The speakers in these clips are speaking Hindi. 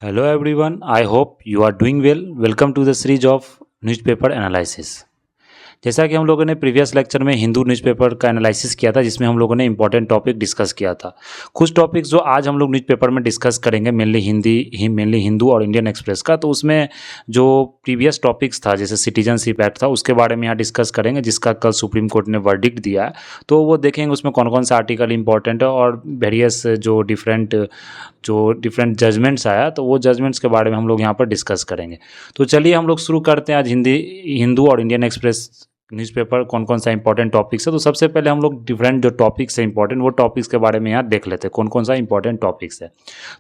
Hello everyone, I hope you are doing well. Welcome to the series of newspaper analysis. जैसा कि हम लोगों ने प्रीवियस लेक्चर में हिंदू न्यूज़पेपर का एनालिसिस किया था, जिसमें हम लोगों ने इंपॉर्टेंट टॉपिक डिस्कस किया था। कुछ टॉपिक्स जो आज हम लोग न्यूज़पेपर में डिस्कस करेंगे, मेनली हिंदू और इंडियन एक्सप्रेस का, तो उसमें जो प्रीवियस टॉपिक्स था जैसे सिटीजनशिप एक्ट था, उसके बारे में यहाँ डिस्कस करेंगे, जिसका कल सुप्रीम कोर्ट ने वर्डिक्ट दिया है। तो वो देखेंगे उसमें कौन कौन सा आर्टिकल इंपॉर्टेंट है और वेरियस जो डिफरेंट जजमेंट्स आया, तो वो जजमेंट्स के बारे में हम लोग यहाँ पर डिस्कस करेंगे। तो चलिए हम लोग शुरू करते हैं आज हिंदू और इंडियन एक्सप्रेस न्यूज़पेपर कौन कौन सा इंपॉर्टेंट टॉपिक्स है। तो सबसे पहले हम लोग डिफरेंट जो टॉपिक्स है इंपॉर्टेंट, वो टॉपिक्स के बारे में यहाँ देख लेते हैं कौन कौन सा इंपॉर्टेंट टॉपिक्स है।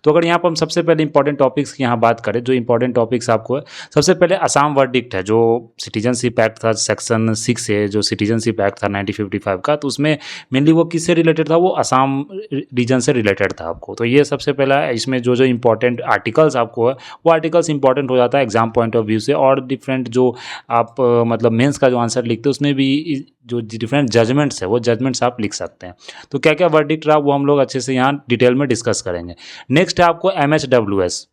तो अगर यहाँ पर हम सबसे पहले इंपॉर्टेंट टॉपिक्स की यहाँ बात करें, जो इंपॉर्टेंट टॉपिक्स आपको है, सबसे पहले असम वर्डिक्ट है। जो सिटीजनशिप एक्ट था सेक्शन 6 है, जो सिटीजनशिप एक्ट था 1955 का, तो उसमें मेनली वो किससे रिलेटेड था, वो असम रीजन से रिलेटेड था आपको। तो ये सबसे पहला इसमें जो जो इंपॉर्टेंट आर्टिकल्स आपको है, वो आर्टिकल्स इंपॉर्टेंट हो जाता है एग्जाम पॉइंट ऑफ व्यू से। और डिफरेंट जो आप मतलब मेंस का जो आंसर लिखते हैं, उसमें भी जो डिफरेंट जजमेंट्स है, वो जजमेंट्स आप लिख सकते हैं। तो क्या क्या वर्डिक्ट रहा, वो हम लोग अच्छे से यहाँ डिटेल में डिस्कस करेंगे। नेक्स्ट है आपको MHWS।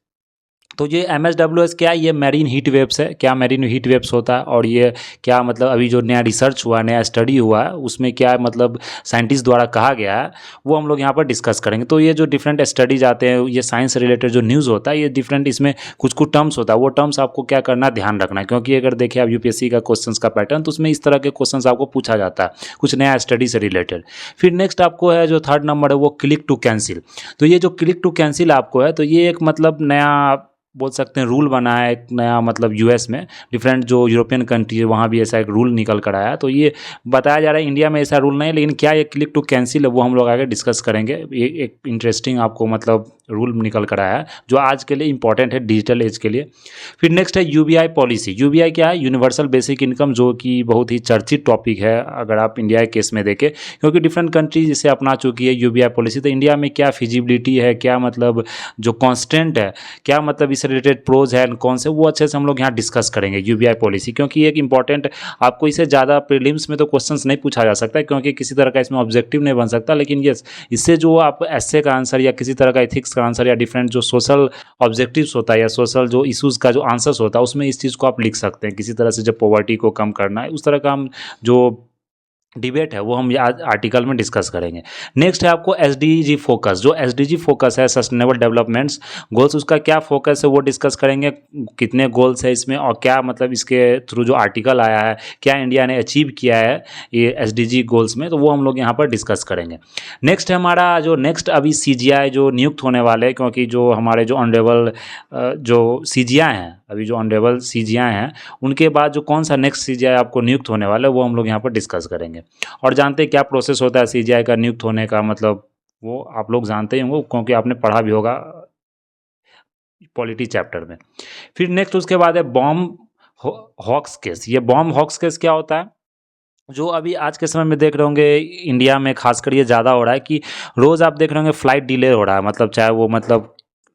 तो ये MHWS क्या है, ये मैरीन हीट वेव्स है। क्या मैरीन हीट वेव्स होता है, और ये क्या मतलब अभी जो नया रिसर्च हुआ, नया स्टडी हुआ है, उसमें क्या मतलब साइंटिस्ट द्वारा कहा गया है, वो हम लोग यहाँ पर डिस्कस करेंगे। तो ये जो डिफरेंट स्टडीज आते हैं, ये साइंस से रिलेटेड जो न्यूज़ होता है, ये डिफरेंट इसमें कुछ कुछ टर्म्स होता है, वो टर्म्स आपको क्या करना, ध्यान रखना है। क्योंकि अगर देखें आप UPSC का क्वेश्चन का पैटर्न, तो उसमें इस तरह के क्वेश्चन आपको पूछा जाता है, कुछ नया स्टडी से रिलेटेड। फिर नेक्स्ट आपको है जो थर्ड नंबर है, वो क्लिक टू कैंसिल। तो ये जो क्लिक टू कैंसिल आपको है, तो ये एक मतलब नया बोल सकते हैं रूल बना है, एक नया मतलब US में डिफरेंट जो यूरोपियन कंट्री है, वहाँ भी ऐसा एक रूल निकल कर आया। तो ये बताया जा रहा है इंडिया में ऐसा रूल नहीं है, लेकिन क्या ये क्लिक टू कैंसिल है, वो हम लोग आगे डिस्कस करेंगे। ये एक इंटरेस्टिंग आपको मतलब रूल निकल कर आया है, जो आज के लिए इंपॉर्टेंट है डिजिटल एज के लिए। फिर नेक्स्ट है UBI पॉलिसी। UBI क्या है, यूनिवर्सल बेसिक इनकम, जो कि बहुत ही चर्चित टॉपिक है अगर आप इंडिया के केस में देखें, क्योंकि डिफरेंट कंट्रीज इसे अपना चुकी है UBI पॉलिसी। तो इंडिया में क्या फिजिबिलिटी है, क्या मतलब जो कॉन्स्टेंट है, क्या मतलब इस रिलेटेड प्रोज है कौन से, वो अच्छे से हम लोग यहाँ डिस्कस करेंगे UBI पॉलिसी। क्योंकि एक इंपॉर्टेंट, आपको इसे ज़्यादा प्रीलिम्स में तो क्वेश्चंस नहीं पूछा जा सकता, क्योंकि किसी तरह का इसमें ऑब्जेक्टिव नहीं बन सकता, लेकिन यस, इससे जो आप एस्से का आंसर या किसी तरह का एथिक्स का आंसर या डिफरेंट जो सोशल ऑब्जेक्टिव्स होता है या सोशल जो इशूज़ का जो आंसर्स होता है, उसमें इस चीज़ को आप लिख सकते हैं। किसी तरह से जब पॉवर्टी को कम करना है, उस तरह का हम जो डिबेट है, वो हम आज आर्टिकल में डिस्कस करेंगे। नेक्स्ट है आपको SDG फोकस। जो SDG फोकस है, सस्टेनेबल डेवलपमेंट्स गोल्स, उसका क्या फोकस है वो डिस्कस करेंगे। कितने गोल्स है इसमें, और क्या मतलब इसके थ्रू जो आर्टिकल आया है, क्या इंडिया ने अचीव किया है ये SDG गोल्स में, तो वो हम लोग यहाँ पर डिस्कस करेंगे। नेक्स्ट है हमारा जो नेक्स्ट अभी CGI जो नियुक्त होने वाले हैं, क्योंकि जो हमारे जो ऑनरेबल जो CGI हैं, अभी जो ऑनरेबल CGI हैं, उनके बाद जो कौन सा नेक्स्ट CGI आपको नियुक्त होने वाला है, वो हम लोग यहाँ पर डिस्कस करेंगे। और जानते हैं क्या प्रोसेस होता है CGI का नियुक्त होने का, मतलब वो आप लोग जानते ही होंगे, क्योंकि आपने पढ़ा भी होगा पॉलिटी चैप्टर में। फिर नेक्स्ट उसके बाद है बॉम्ब हॉक्स केस। ये बॉम्ब हॉक्स केस क्या होता है, जो अभी आज के समय में देख रहे होंगे इंडिया में खासकर ये ज़्यादा हो रहा है कि रोज़ आप देख रहे होंगे फ्लाइट डिले हो रहा है। मतलब चाहे वो मतलब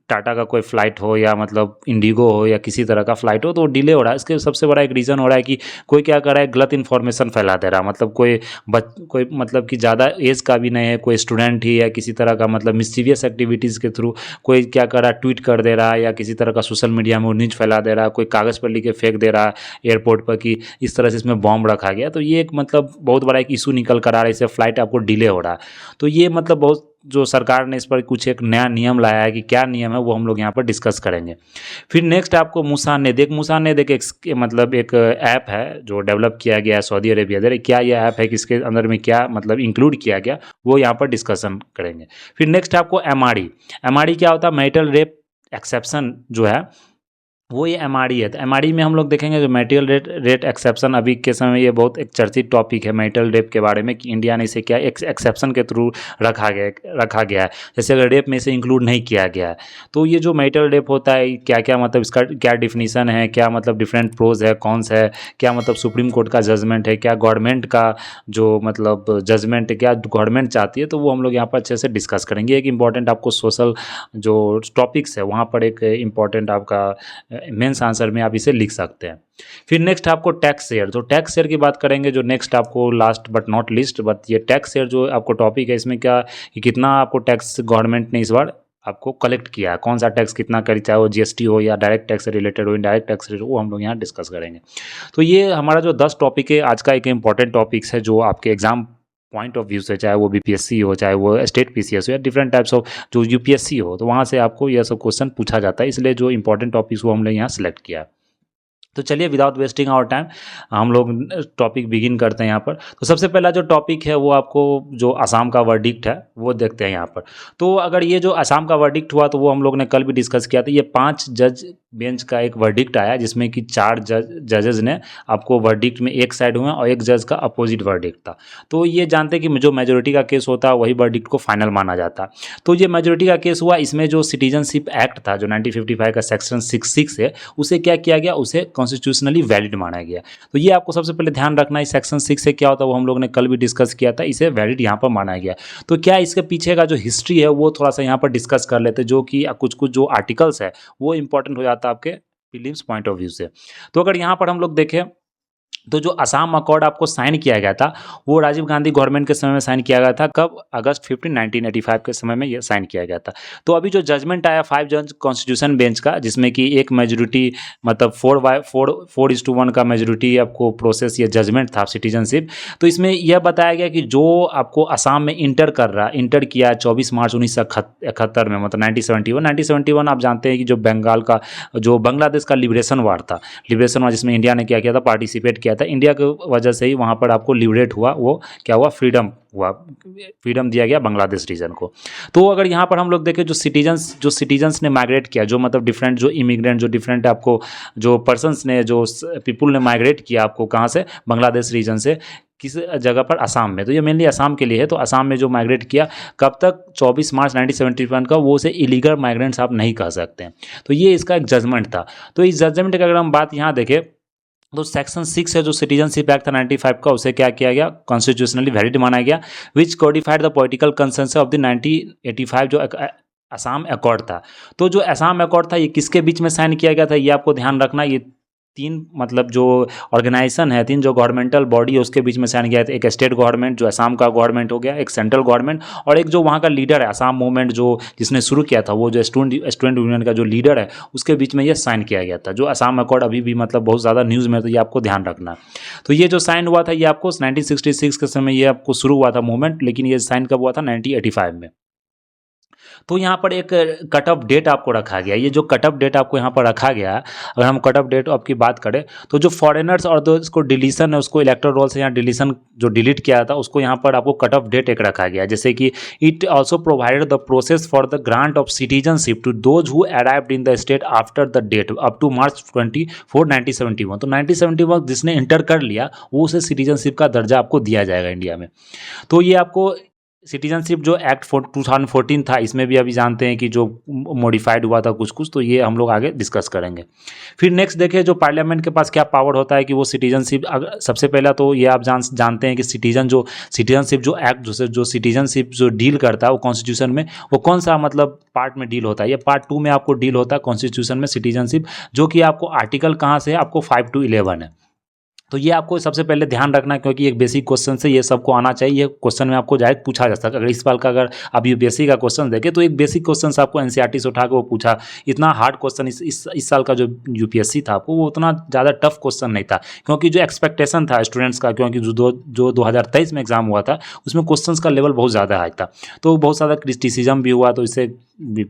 टाटा का कोई फ़्लाइट हो या मतलब इंडिगो हो या किसी तरह का फ़्लाइट हो, तो डिले हो रहा है। इसके सबसे बड़ा एक रीज़न हो रहा है कि कोई क्या कर रहा है, गलत इन्फॉर्मेशन फैला दे रहा है। मतलब कोई मतलब कि ज़्यादा एज का भी नहीं है, कोई स्टूडेंट ही या किसी तरह का मतलब मिस्चीवियस एक्टिविटीज़ के थ्रू कोई क्या कर रहा है, ट्वीट कर दे रहा है या किसी तरह का सोशल मीडिया में वो न्यूज़ फैला दे रहा है, कोई कागज़ पर लिख के फेंक दे रहा है एयरपोर्ट पर कि इस तरह से इसमें बॉम्ब रखा गया। तो ये एक मतलब बहुत बड़ा एक इशू निकल कर आ रहा है, इससे फ़्लाइट आपको डिले हो रहा है। तो ये मतलब बहुत जो सरकार ने इस पर कुछ एक नया नियम लाया है, कि क्या नियम है वो हम लोग यहाँ पर डिस्कस करेंगे। फिर नेक्स्ट आपको मुसानेद एक मतलब एक ऐप है जो डेवलप किया गया है सऊदी अरेबिया द्वारा। क्या ये ऐप है, किसके अंदर में क्या मतलब इंक्लूड किया गया, वो यहाँ पर डिस्कशन करेंगे। फिर नेक्स्ट आपको MRE क्या होता है, मैरिटल रेप एक्सेप्शन जो है, वो ये MRE है। तो MRE में हम लोग देखेंगे जो मैरिटल रेट एक्सेप्शन, अभी के समय में ये बहुत एक चर्चित टॉपिक है मैरिटल रेप के बारे में, कि इंडिया ने इसे क्या एक्सेप्शन के थ्रू रखा गया है। जैसे अगर रेप में इसे इंक्लूड नहीं किया गया है, तो ये जो मैरिटल रेप होता है, क्या क्या मतलब इसका क्या डिफिनीसन है, क्या मतलब डिफरेंट प्रोज है कॉन्स है, क्या मतलब सुप्रीम कोर्ट का जजमेंट है, क्या गवर्नमेंट का जो मतलब जजमेंट है, क्या गवर्नमेंट चाहती है, तो वो हम लोग यहाँ पर अच्छे से डिस्कस करेंगे। एक इंपॉर्टेंट आपको सोशल जो टॉपिक्स है, वहाँ पर एक इंपॉर्टेंट आपका मेंस आंसर में आप इसे लिख सकते हैं। फिर नेक्स्ट आपको टैक्स शेयर, तो टैक्स शेयर की बात करेंगे। जो नेक्स्ट आपको last but not list, but ये टैक्स शेयर जो आपको टॉपिक है, इसमें क्या कि कितना आपको टैक्स गवर्नमेंट ने इस बार आपको कलेक्ट किया है, कौन सा टैक्स कितना करी, चाहे वो जीएसटी हो या डायरेक्ट टैक्स से रिलेटेड हो, इनडायरेक्ट टैक्स से रिलेटेड, वो हम लोग यहाँ डिस्कस करेंगे। तो ये हमारा जो 10 टॉपिक है आज का, एक इंपॉर्टेंट टॉपिक्स है जो आपके एग्जाम पॉइंट ऑफ व्यू से, चाहे वो बीपीएससी हो, चाहे वो स्टेट पीसीएस हो, या डिफरेंट टाइप्स ऑफ जो यूपीएससी हो, तो वहाँ से आपको यह सब क्वेश्चन पूछा जाता है, इसलिए जो इंपॉर्टेंट टॉपिक्स वो हमने यहाँ सेलेक्ट किया। तो चलिए विदाउट वेस्टिंग आवर टाइम हम लोग टॉपिक बिगिन करते हैं यहाँ पर। तो सबसे पहला जो टॉपिक है वो आपको जो असम का वर्डिक्ट है वो देखते हैं यहाँ पर। तो अगर ये जो असम का वर्डिक्ट हुआ तो वो हम लोग ने कल भी डिस्कस किया था। ये 5 जज बेंच का एक वर्डिक्ट आया जिसमें कि 4 जजेस ने आपको वर्डिक्ट में एक साइड हुए और एक जज का अपोजिट वर्डिक्ट था। तो ये जानते हैं कि जो मेजोरिटी का केस होता है वही वर्डिक्ट को फाइनल माना जाता। तो ये मेजोरिटी का केस हुआ, इसमें जो सिटीजनशिप एक्ट था जो 1955 का सेक्शन 66 है, उसे क्या किया गया, उसे कॉन्स्टिट्यूशनली वैलिड माना गया। तो ये आपको सबसे पहले ध्यान रखना है, सेक्शन 6 से क्या होता है वो हम लोग ने कल भी डिस्कस किया था, इसे वैलिड यहाँ पर माना गया। तो क्या इसके पीछे का जो हिस्ट्री है वो थोड़ा सा यहाँ पर डिस्कस कर लेते हैं, जो कि कुछ कुछ जो आर्टिकल्स है वो इंपॉर्टेंट हो जाता है आपके प्रीलिम्स पॉइंट ऑफ व्यू से। तो अगर यहाँ पर हम लोग देखें तो जो असम अकॉर्ड आपको साइन किया गया था वो राजीव गांधी गवर्नमेंट के समय में साइन किया गया था। कब? अगस्त 15 1985 के समय में ये साइन किया गया था। तो अभी जो जजमेंट आया 5 जज कॉन्स्टिट्यूशन बेंच का, जिसमें कि एक मेजोरिटी मतलब 4:1 का मेजोरिटी आपको प्रोसेस ये जजमेंट था सिटीजनशिप। तो इसमें यह बताया गया कि जो आपको असम में इंटर किया 24 मार्च 1971 में, मतलब 1971 आप जानते हैं कि जो बंगाल का जो बांग्लादेश का लिबरेशन वार था, जिसमें इंडिया ने क्या किया था, पार्टिसिपेट किया था। इंडिया की वजह से ही वहाँ पर आपको लिबरेट हुआ, वो क्या हुआ, फ्रीडम दिया गया बांग्लादेश रीजन को। तो अगर यहाँ पर हम लोग देखें जो सिटीजन्स ने माइग्रेट किया, जो मतलब डिफरेंट जो इमिग्रेंट जो डिफरेंट आपको जो पर्सन्स ने जो पीपुल ने माइग्रेट किया आपको कहाँ से, बांग्लादेश रीजन से, किस जगह पर, असम में। तो ये मेनली असम के लिए है। तो असम में जो माइग्रेट किया कब तक, 24 मार्च 1971 का, वो उसे इलीगल माइग्रेंट्स आप नहीं कह सकते हैं। तो ये इसका एक जजमेंट था। तो इस जजमेंट की अगर हम बात यहाँ देखें तो सेक्शन 6 है जो सिटीजनशिप एक्ट था 95 का, उसे क्या किया गया, कॉन्स्टिट्यूशनली वैलिड माना गया, which codified the political consensus of the 1985 जो असम अकॉर्ड था। तो जो असम अकॉर्ड था ये किसके बीच में साइन किया गया था, ये आपको ध्यान रखना। ये 3 मतलब जो ऑर्गेनाइजेशन है, 3 जो गवर्नमेंटल बॉडी है उसके बीच में साइन किया था। एक स्टेट गवर्नमेंट जो असम का गवर्नमेंट हो गया, एक सेंट्रल गवर्नमेंट, और एक जो वहाँ का लीडर है असम मूवमेंट जो जिसने शुरू किया था, वो जो स्टूडेंट यूनियन का जो लीडर है उसके बीच में ये साइन किया गया था। जो असम अकॉर्ड अभी भी मतलब बहुत ज़्यादा न्यूज़ में, तो ये आपको ध्यान रखना। तो ये जो साइन हुआ था ये आपको 1966 के समय ये आपको शुरू हुआ था मूवमेंट, लेकिन ये साइन कब हुआ था, 1985 में। तो यहाँ पर एक कट ऑफ डेट आपको रखा गया। ये जो कट ऑफ डेट आपको यहाँ पर रखा गया, अगर हम कट ऑफ डेट आपकी बात करें तो जो फॉरेनर्स और जो इसको डिलीशन है, उसको इलेक्टोरल रोल से यहाँ डिलीशन जो डिलीट किया था उसको यहाँ पर आपको कट ऑफ डेट एक रखा गया। जैसे कि it also provided the process for the grant of citizenship to those who arrived in the state after the date up to March 24 1971। तो 1971 जिसने इंटर कर लिया वो उसे सिटीजनशिप का दर्जा आपको दिया जाएगा इंडिया में। तो ये आपको सिटीजनशिप जो एक्ट 2014 था, इसमें भी अभी जानते हैं कि जो मॉडिफाइड हुआ था कुछ कुछ, तो ये हम लोग आगे डिस्कस करेंगे। फिर नेक्स्ट देखें जो पार्लियामेंट के पास क्या पावर होता है कि वो सिटीजनशिप, सबसे पहला तो ये आप जानते हैं कि सिटीजनशिप जो एक्ट जो सिटीजनशिप जो डील करता है वो कॉन्स्टिट्यूशन में वो कौन सा मतलब पार्ट में डील होता है, ये पार्ट 2 में आपको डील होता है कॉन्स्टिट्यूशन में सिटीजनशिप, जो कि आपको आर्टिकल कहाँ से है, आपको 5 to 11 है। तो ये आपको सबसे पहले ध्यान रखना, क्योंकि एक बेसिक क्वेश्चन से ये सबको आना चाहिए। ये क्वेश्चन में आपको डायरेक्ट पूछा जा सकता है। अगर इस बार का अगर आप यूपीएससी का क्वेश्चन देखें तो एक बेसिक क्वेश्चन से आपको एनसीईआरटी से उठा के वो पूछा। इतना हार्ड क्वेश्चन इस साल का जो यूपीएससी था आपको वो उतना ज़्यादा टफ क्वेश्चन नहीं था, क्योंकि जो एक्सपेक्टेशन था स्टूडेंट्स का, क्योंकि जो 2023 में एग्जाम हुआ था उसमें क्वेश्चन का लेवल बहुत ज़्यादा हाई था, तो बहुत ज़्यादा क्रिटिसिज्म भी हुआ। तो इससे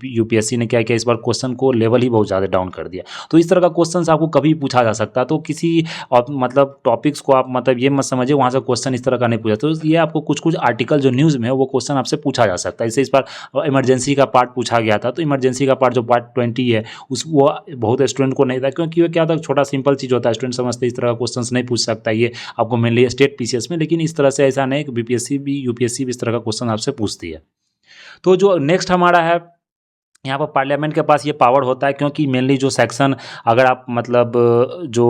यूपीएससी ने क्या किया, इस बार क्वेश्चन को लेवल ही बहुत ज़्यादा डाउन कर दिया। तो इस तरह का क्वेश्चन आपको कभी पूछा जा सकता है। तो किसी मतलब टॉपिक्स को आप मतलब ये मत समझिए वहाँ से क्वेश्चन इस तरह का नहीं पूछा। तो ये आपको कुछ कुछ आर्टिकल जो न्यूज़ में है वो क्वेश्चन आपसे पूछा जा सकता है। जैसे इस बार इमरजेंसी का पार्ट पूछा गया था, तो इमरजेंसी का पार्ट जो पार्ट 20 है वो बहुत स्टूडेंट को नहीं था, क्योंकि वो क्या था, छोटा सिंपल चीज़ होता है, स्टूडेंट समझते इस तरह का क्वेश्चन नहीं पूछ सकता। ये आपको मेनली स्टेट पीसीएस में, लेकिन इस तरह से ऐसा नहीं कि बीपीएससी भी यूपीएससी भी इस तरह का क्वेश्चन आपसे पूछती है। तो जो नेक्स्ट हमारा है, यहाँ पर पार्लियामेंट के पास ये पावर होता है, क्योंकि मेनली जो सेक्शन, अगर आप मतलब जो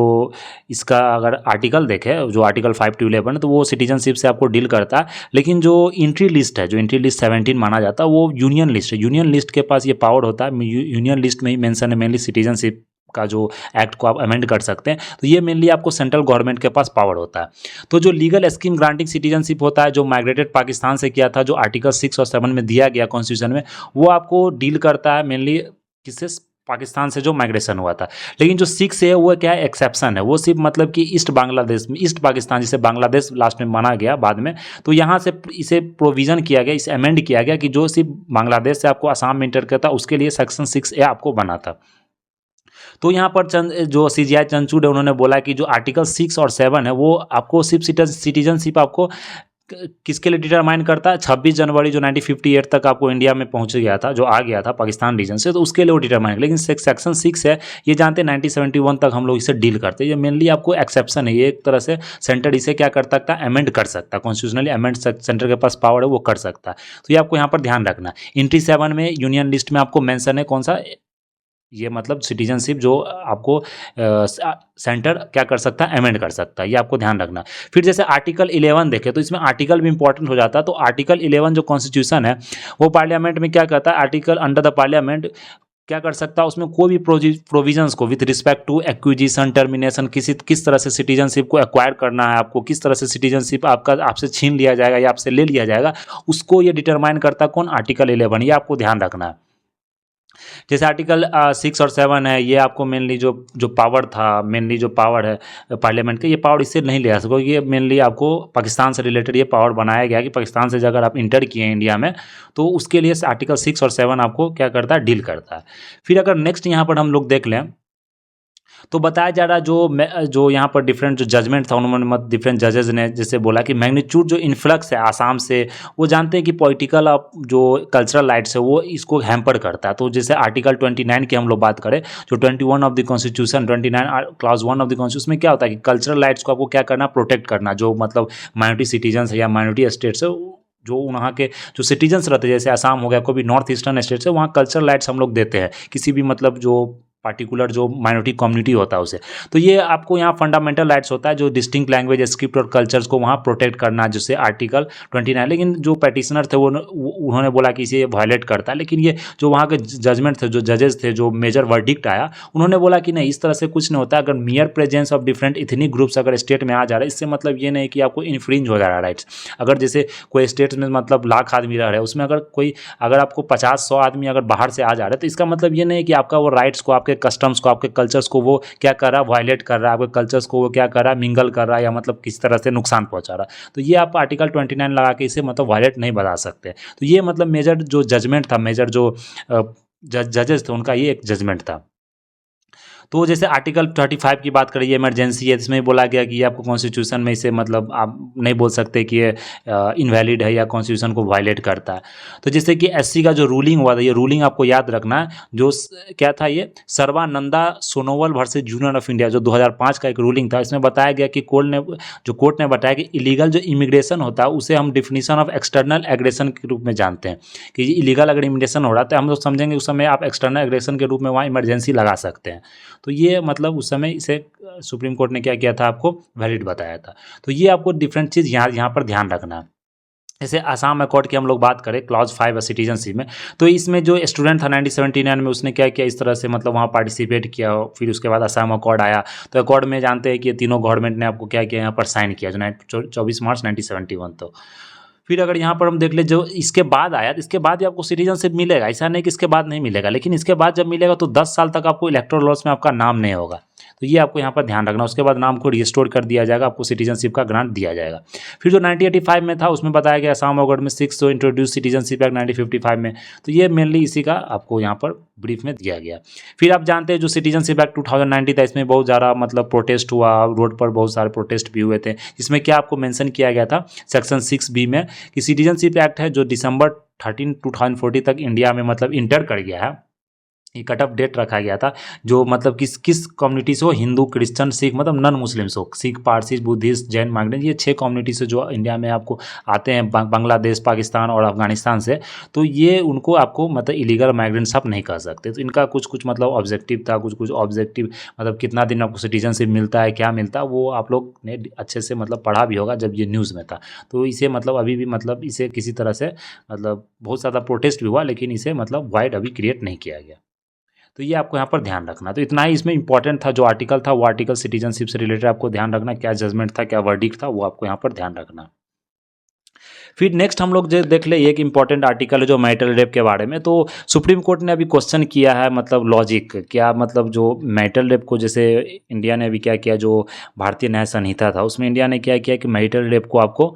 इसका अगर आर्टिकल देखें, जो आर्टिकल 5 to 11 तो वो सिटीजनशिप से आपको डील करता है। लेकिन जो एंट्री लिस्ट है, जो एंट्री लिस्ट 17 माना जाता है, वो यूनियन लिस्ट है। यूनियन लिस्ट के पास ये पावर होता है। यूनियन लिस्ट में ही मेंशन है मेनली सिटीजनशिप का जो एक्ट को आप अमेंड कर सकते हैं। तो ये मेनली आपको सेंट्रल गवर्नमेंट के पास पावर होता है। तो जो लीगल स्कीम ग्रांटिंग सिटीजनशिप होता है, जो माइग्रेटेड पाकिस्तान से किया था, जो आर्टिकल 6 और 7 में दिया गया कॉन्स्टिट्यूशन में, वो आपको डील करता है मेनली किससे, पाकिस्तान से जो माइग्रेशन हुआ था। लेकिन जो 6 है वो क्या है, एक्सेप्शन है। वो सिर्फ मतलब कि ईस्ट बांग्लादेश में, ईस्ट पाकिस्तान जिसे बांग्लादेश लास्ट में माना गया बाद में, तो यहाँ से इसे प्रोविजन किया गया, इसे अमेंड किया गया कि जो सिर्फ बांग्लादेश से आपको आसाम में इंटर करता, उसके लिए सेक्शन 6A आपको बना था। तो यहाँ पर जो CGI चंद्रचूड़ है, उन्होंने बोला कि जो आर्टिकल 6 और 7 है वो आपको सिर्फ सिटीजनशिप आपको किसके लिए डिटरमाइन करता है, 26 जनवरी जो 1958 तक आपको इंडिया में पहुंच गया था, जो आ गया था पाकिस्तान रीजन से, तो उसके लिए वो डिटरमाइन। लेकिन सेक्शन 6 है, ये जानते हैं 1971 तक हम लोग इसे डील करते हैं। ये मेनली आपको एक्सेप्शन है, ये एक तरह से सेंटर इसे क्या कर सकता है, अमेंड कर सकता है, कॉन्स्टिट्यूशनली अमेंड सेंटर के पास पावर है, वो कर सकता है। तो ये आपको यहाँ पर ध्यान रखना है। एंट्री 7 में यूनियन लिस्ट में आपको मेंशन है कौन सा, ये मतलब सिटीजनशिप जो आपको सेंटर क्या कर सकता है, अमेंड कर सकता है, ये आपको ध्यान रखना। फिर जैसे आर्टिकल 11 देखें तो इसमें आर्टिकल भी इंपॉर्टेंट हो जाता है। तो आर्टिकल 11 जो कॉन्स्टिट्यूशन है वो पार्लियामेंट में क्या कहता है, आर्टिकल अंडर द पार्लियामेंट क्या कर सकता है, उसमें कोई भी प्रोविजंस को with respect to acquisition termination, किस तरह से सिटीजनशिप को एक्वायर करना है आपको, किस तरह से सिटीजनशिप आपका आपसे छीन लिया जाएगा या आपसे ले लिया जाएगा, उसको ये डिटरमाइन करता है कौन, आर्टिकल 11। ये आपको ध्यान रखना है। जैसे आर्टिकल 6 और 7 है, ये आपको मेनली जो पावर था, मेनली जो पावर है पार्लियामेंट का, ये पावर इससे नहीं ले सको। ये मेनली आपको पाकिस्तान से रिलेटेड ये पावर बनाया गया कि पाकिस्तान से अगर आप इंटर किए हैं इंडिया में, तो उसके लिए आर्टिकल 6 और 7 आपको क्या करता है, डील करता है। फिर अगर नेक्स्ट यहाँ पर हम लोग देख लें तो बताया जा रहा जो यहाँ पर डिफरेंट जो जजमेंट था, उन्होंने डिफरेंट जजेस ने जैसे बोला कि मैग्नीट्यूड जो इन्फ्लक्स है आसाम से, वो जानते हैं कि पॉलिटिकल जो कल्चरल राइट्स है वो इसको हैम्पर करता है। तो जैसे आर्टिकल 29 की हम लोग बात करें, जो 21 of the constitution, 29 clause 1 of the constitution में क्या होता है कि कल्चरल राइट्स को आपको क्या करना, प्रोटेक्ट करना। जो मतलब माइनॉरिटी सिटीजन्स है या माइनॉरिटी स्टेट्स है, जो वहाँ के जो सिटीजन्स रहते हैं, जैसे आसाम हो गया, कोई भी नॉर्थ ईस्टर्न स्टेट्स है, वहाँ कल्चरल राइट्स हम लोग देते हैं किसी भी मतलब जो पार्टिकुलर जो माइनॉरिटी कम्युनिटी होता है उसे। तो ये आपको यहाँ फंडामेंटल राइट्स होता है, जो डिस्टिंक्ट लैंग्वेज, स्क्रिप्ट और कल्चर्स को वहाँ प्रोटेक्ट करना, जिससे आर्टिकल 29। लेकिन जो पैटिशनर थे वो उन्होंने बोला कि इसे वायलेट करता है। लेकिन ये जो वहाँ के जजमेंट थे, जो जजेस थे, जो मेजर वर्डिक्ट आया, उन्होंने बोला कि नहीं, इस तरह से कुछ नहीं होता। अगर मियर presence of different ethnic groups अगर स्टेट में आ जा रहा है, इससे मतलब ये नहीं कि आपको इन्फ्रिंज हो जा रहा है राइट्स। अगर जैसे कोई स्टेट में मतलब 1,00,000 आदमी रह रहे हैं, उसमें अगर आपको 50-100 आदमी अगर बाहर से आ जा रहा है, तो इसका मतलब ये नहीं कि आपका वो राइट्स को, आपके कस्टम्स को, आपके कल्चर्स को वो क्या कर रहा है, वायलेट कर रहा है, आपके कल्चर्स को वो क्या कर रहा है, मिंगल कर रहा है, या मतलब किस तरह से नुकसान पहुंचा रहा है। तो ये आप आर्टिकल 29 लगा के इसे मतलब वायलेट नहीं बता सकते। तो ये मतलब मेजर जो जजमेंट था, मेजर जो जजेस थे, उनका ये एक जजमेंट था। तो जैसे आर्टिकल 35 की बात करिए, इमरजेंसी है, इसमें बोला गया कि ये आपको कॉन्स्टिट्यूशन में इसे मतलब आप नहीं बोल सकते कि ये इनवैलिड है या कॉन्स्टिट्यूशन को वायलेट करता है। तो जैसे कि SC का जो रूलिंग हुआ था, ये रूलिंग आपको याद रखना है, जो क्या था, ये Sarbananda Sonowal versus union of India, जो 2005 का एक रूलिंग था। इसमें बताया गया कि कोर्ट ने बताया कि इलीगल जो इमिग्रेशन होता है उसे हम डिफिनीशन ऑफ एक्सटर्नल एग्रेशन के रूप में जानते हैं, कि इलीगल अगर इमिग्रेशन हो रहा है तो हम लोग समझेंगे उस समय आप एक्सटर्नल एग्रेशन के रूप में वहाँ इमरजेंसी लगा सकते हैं। तो ये मतलब उस समय इसे सुप्रीम कोर्ट ने क्या किया था, आपको वैलिड बताया था। तो ये आपको डिफरेंट चीज़ यहाँ पर ध्यान रखना है। जैसे आसाम अकॉर्ड की हम लोग बात करें, क्लॉज 5 सिटीजनशिप में, तो इसमें जो स्टूडेंट था 1979 में, उसने क्या किया, इस तरह से मतलब वहाँ पार्टिसिपेट किया। फिर उसके बाद आसाम अकॉर्ड आया, तो अकॉर्ड में जानते हैं कि तीनों गवर्नमेंट ने आपको क्या किया, यहाँ पर साइन किया, जो 24 मार्च 1971। तो फिर अगर यहाँ पर हम देख ले, जो इसके बाद आया, इसके बाद ही आपको सिटीजनशिप मिलेगा। ऐसा नहीं कि इसके बाद नहीं मिलेगा, लेकिन इसके बाद जब मिलेगा तो 10 साल तक आपको इलेक्टोरल रोल्स में आपका नाम नहीं होगा। तो ये आपको यहाँ पर ध्यान रखना। उसके बाद नाम को रिस्टोर कर दिया जाएगा, आपको सिटीजनशिप का ग्रांट दिया जाएगा। फिर जो 1985 में था, उसमें बताया गया असम अकॉर्ड में 6 जो इंट्रोड्यूस सिटीजनशिप एक्ट 1955 में। तो ये मेनली इसी का आपको यहाँ पर ब्रीफ में दिया गया। फिर आप जानते हैं जो सिटीजनशिप एक्ट 2019 था, इसमें बहुत ज़्यादा मतलब प्रोटेस्ट हुआ, रोड पर बहुत सारे प्रोटेस्ट भी हुए थे। इसमें क्या आपको मेंशन किया गया था सेक्शन 6B में, कि सिटीजनशिप एक्ट है जो दिसंबर 13, 2040 तक इंडिया में मतलब इंटर कर गया है, ये कट ऑफ डेट रखा गया था। जो मतलब किस कम्युनिटी से हो, हिंदू, क्रिश्चियन, सिख, मतलब नॉन मुस्लिम्स हो, सिख, पारसी, बुद्धिस्ट, जैन, माइग्रेंट, ये 6 कम्युनिटी से जो इंडिया में आपको आते हैं, बांग्लादेश, पाकिस्तान और अफगानिस्तान से, तो ये उनको आपको मतलब इलीगल माइग्रेंट्स आप नहीं कर सकते। तो इनका कुछ मतलब ऑब्जेक्टिव था, कुछ ऑब्जेक्टिव, मतलब कितना दिन आपको सिटीजनशिप मिलता है, क्या मिलता है, वो आप लोग ने अच्छे से मतलब पढ़ा भी होगा जब ये न्यूज़ में था। तो इसे मतलब अभी भी मतलब इसे किसी तरह से मतलब बहुत ज़्यादा प्रोटेस्ट भी हुआ, लेकिन इसे मतलब वाइड अभी क्रिएट नहीं किया गया। तो ये आपको यहाँ पर ध्यान रखना। तो इतना ही इसमें इंपॉर्टेंट था, जो आर्टिकल था वो आर्टिकल सिटीजनशिप से रिलेटेड आपको ध्यान रखना, क्या जजमेंट था, क्या वर्डिक्ट था, वो आपको यहाँ पर ध्यान रखना। फिर नेक्स्ट हम लोग जो देख ले, एक इंपॉर्टेंट आर्टिकल है जो मैरिटल रेप के बारे में। तो सुप्रीम कोर्ट ने अभी क्वेश्चन किया है, मतलब लॉजिक क्या, मतलब जो मैरिटल रेप को, जैसे इंडिया ने अभी क्या किया, जो भारतीय न्याय संहिता था उसमें इंडिया ने क्या किया कि मैरिटल रेप को आपको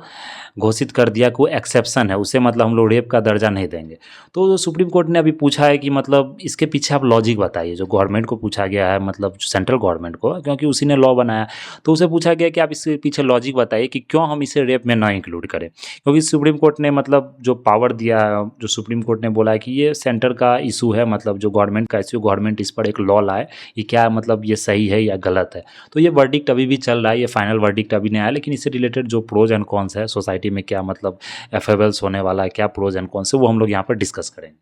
घोषित कर दिया, कोई एक्सेप्शन है उसे, मतलब हम लोग रेप का दर्जा नहीं देंगे। तो सुप्रीम कोर्ट ने अभी पूछा है कि मतलब इसके पीछे आप लॉजिक बताइए, जो गवर्नमेंट को पूछा गया है, मतलब सेंट्रल गवर्नमेंट को, क्योंकि उसी ने लॉ बनाया। तो उसे पूछा गया कि आप इसके पीछे लॉजिक बताइए कि क्यों हम इसे रेप में ना इंक्लूड करें। क्योंकि सुप्रीम कोर्ट ने मतलब जो पावर दिया है, जो सुप्रीम कोर्ट ने बोला है कि ये सेंटर का इशू है, मतलब जो गवर्नमेंट का इशू, गवर्नमेंट इस पर एक लॉ लाए, ये क्या मतलब ये सही है या गलत है। तो ये वर्डिक्ट अभी भी चल रहा है, ये फाइनल वर्डिक्ट अभी नहीं आया, लेकिन इससे रिलेटेड जो प्रोज एंड कॉन्स है सोसाइटी में, क्या मतलब एफेबल्स होने वाला है, क्या प्रोज एंड कॉन्स है, वो हम लोग यहाँ पर डिस्कस करेंगे।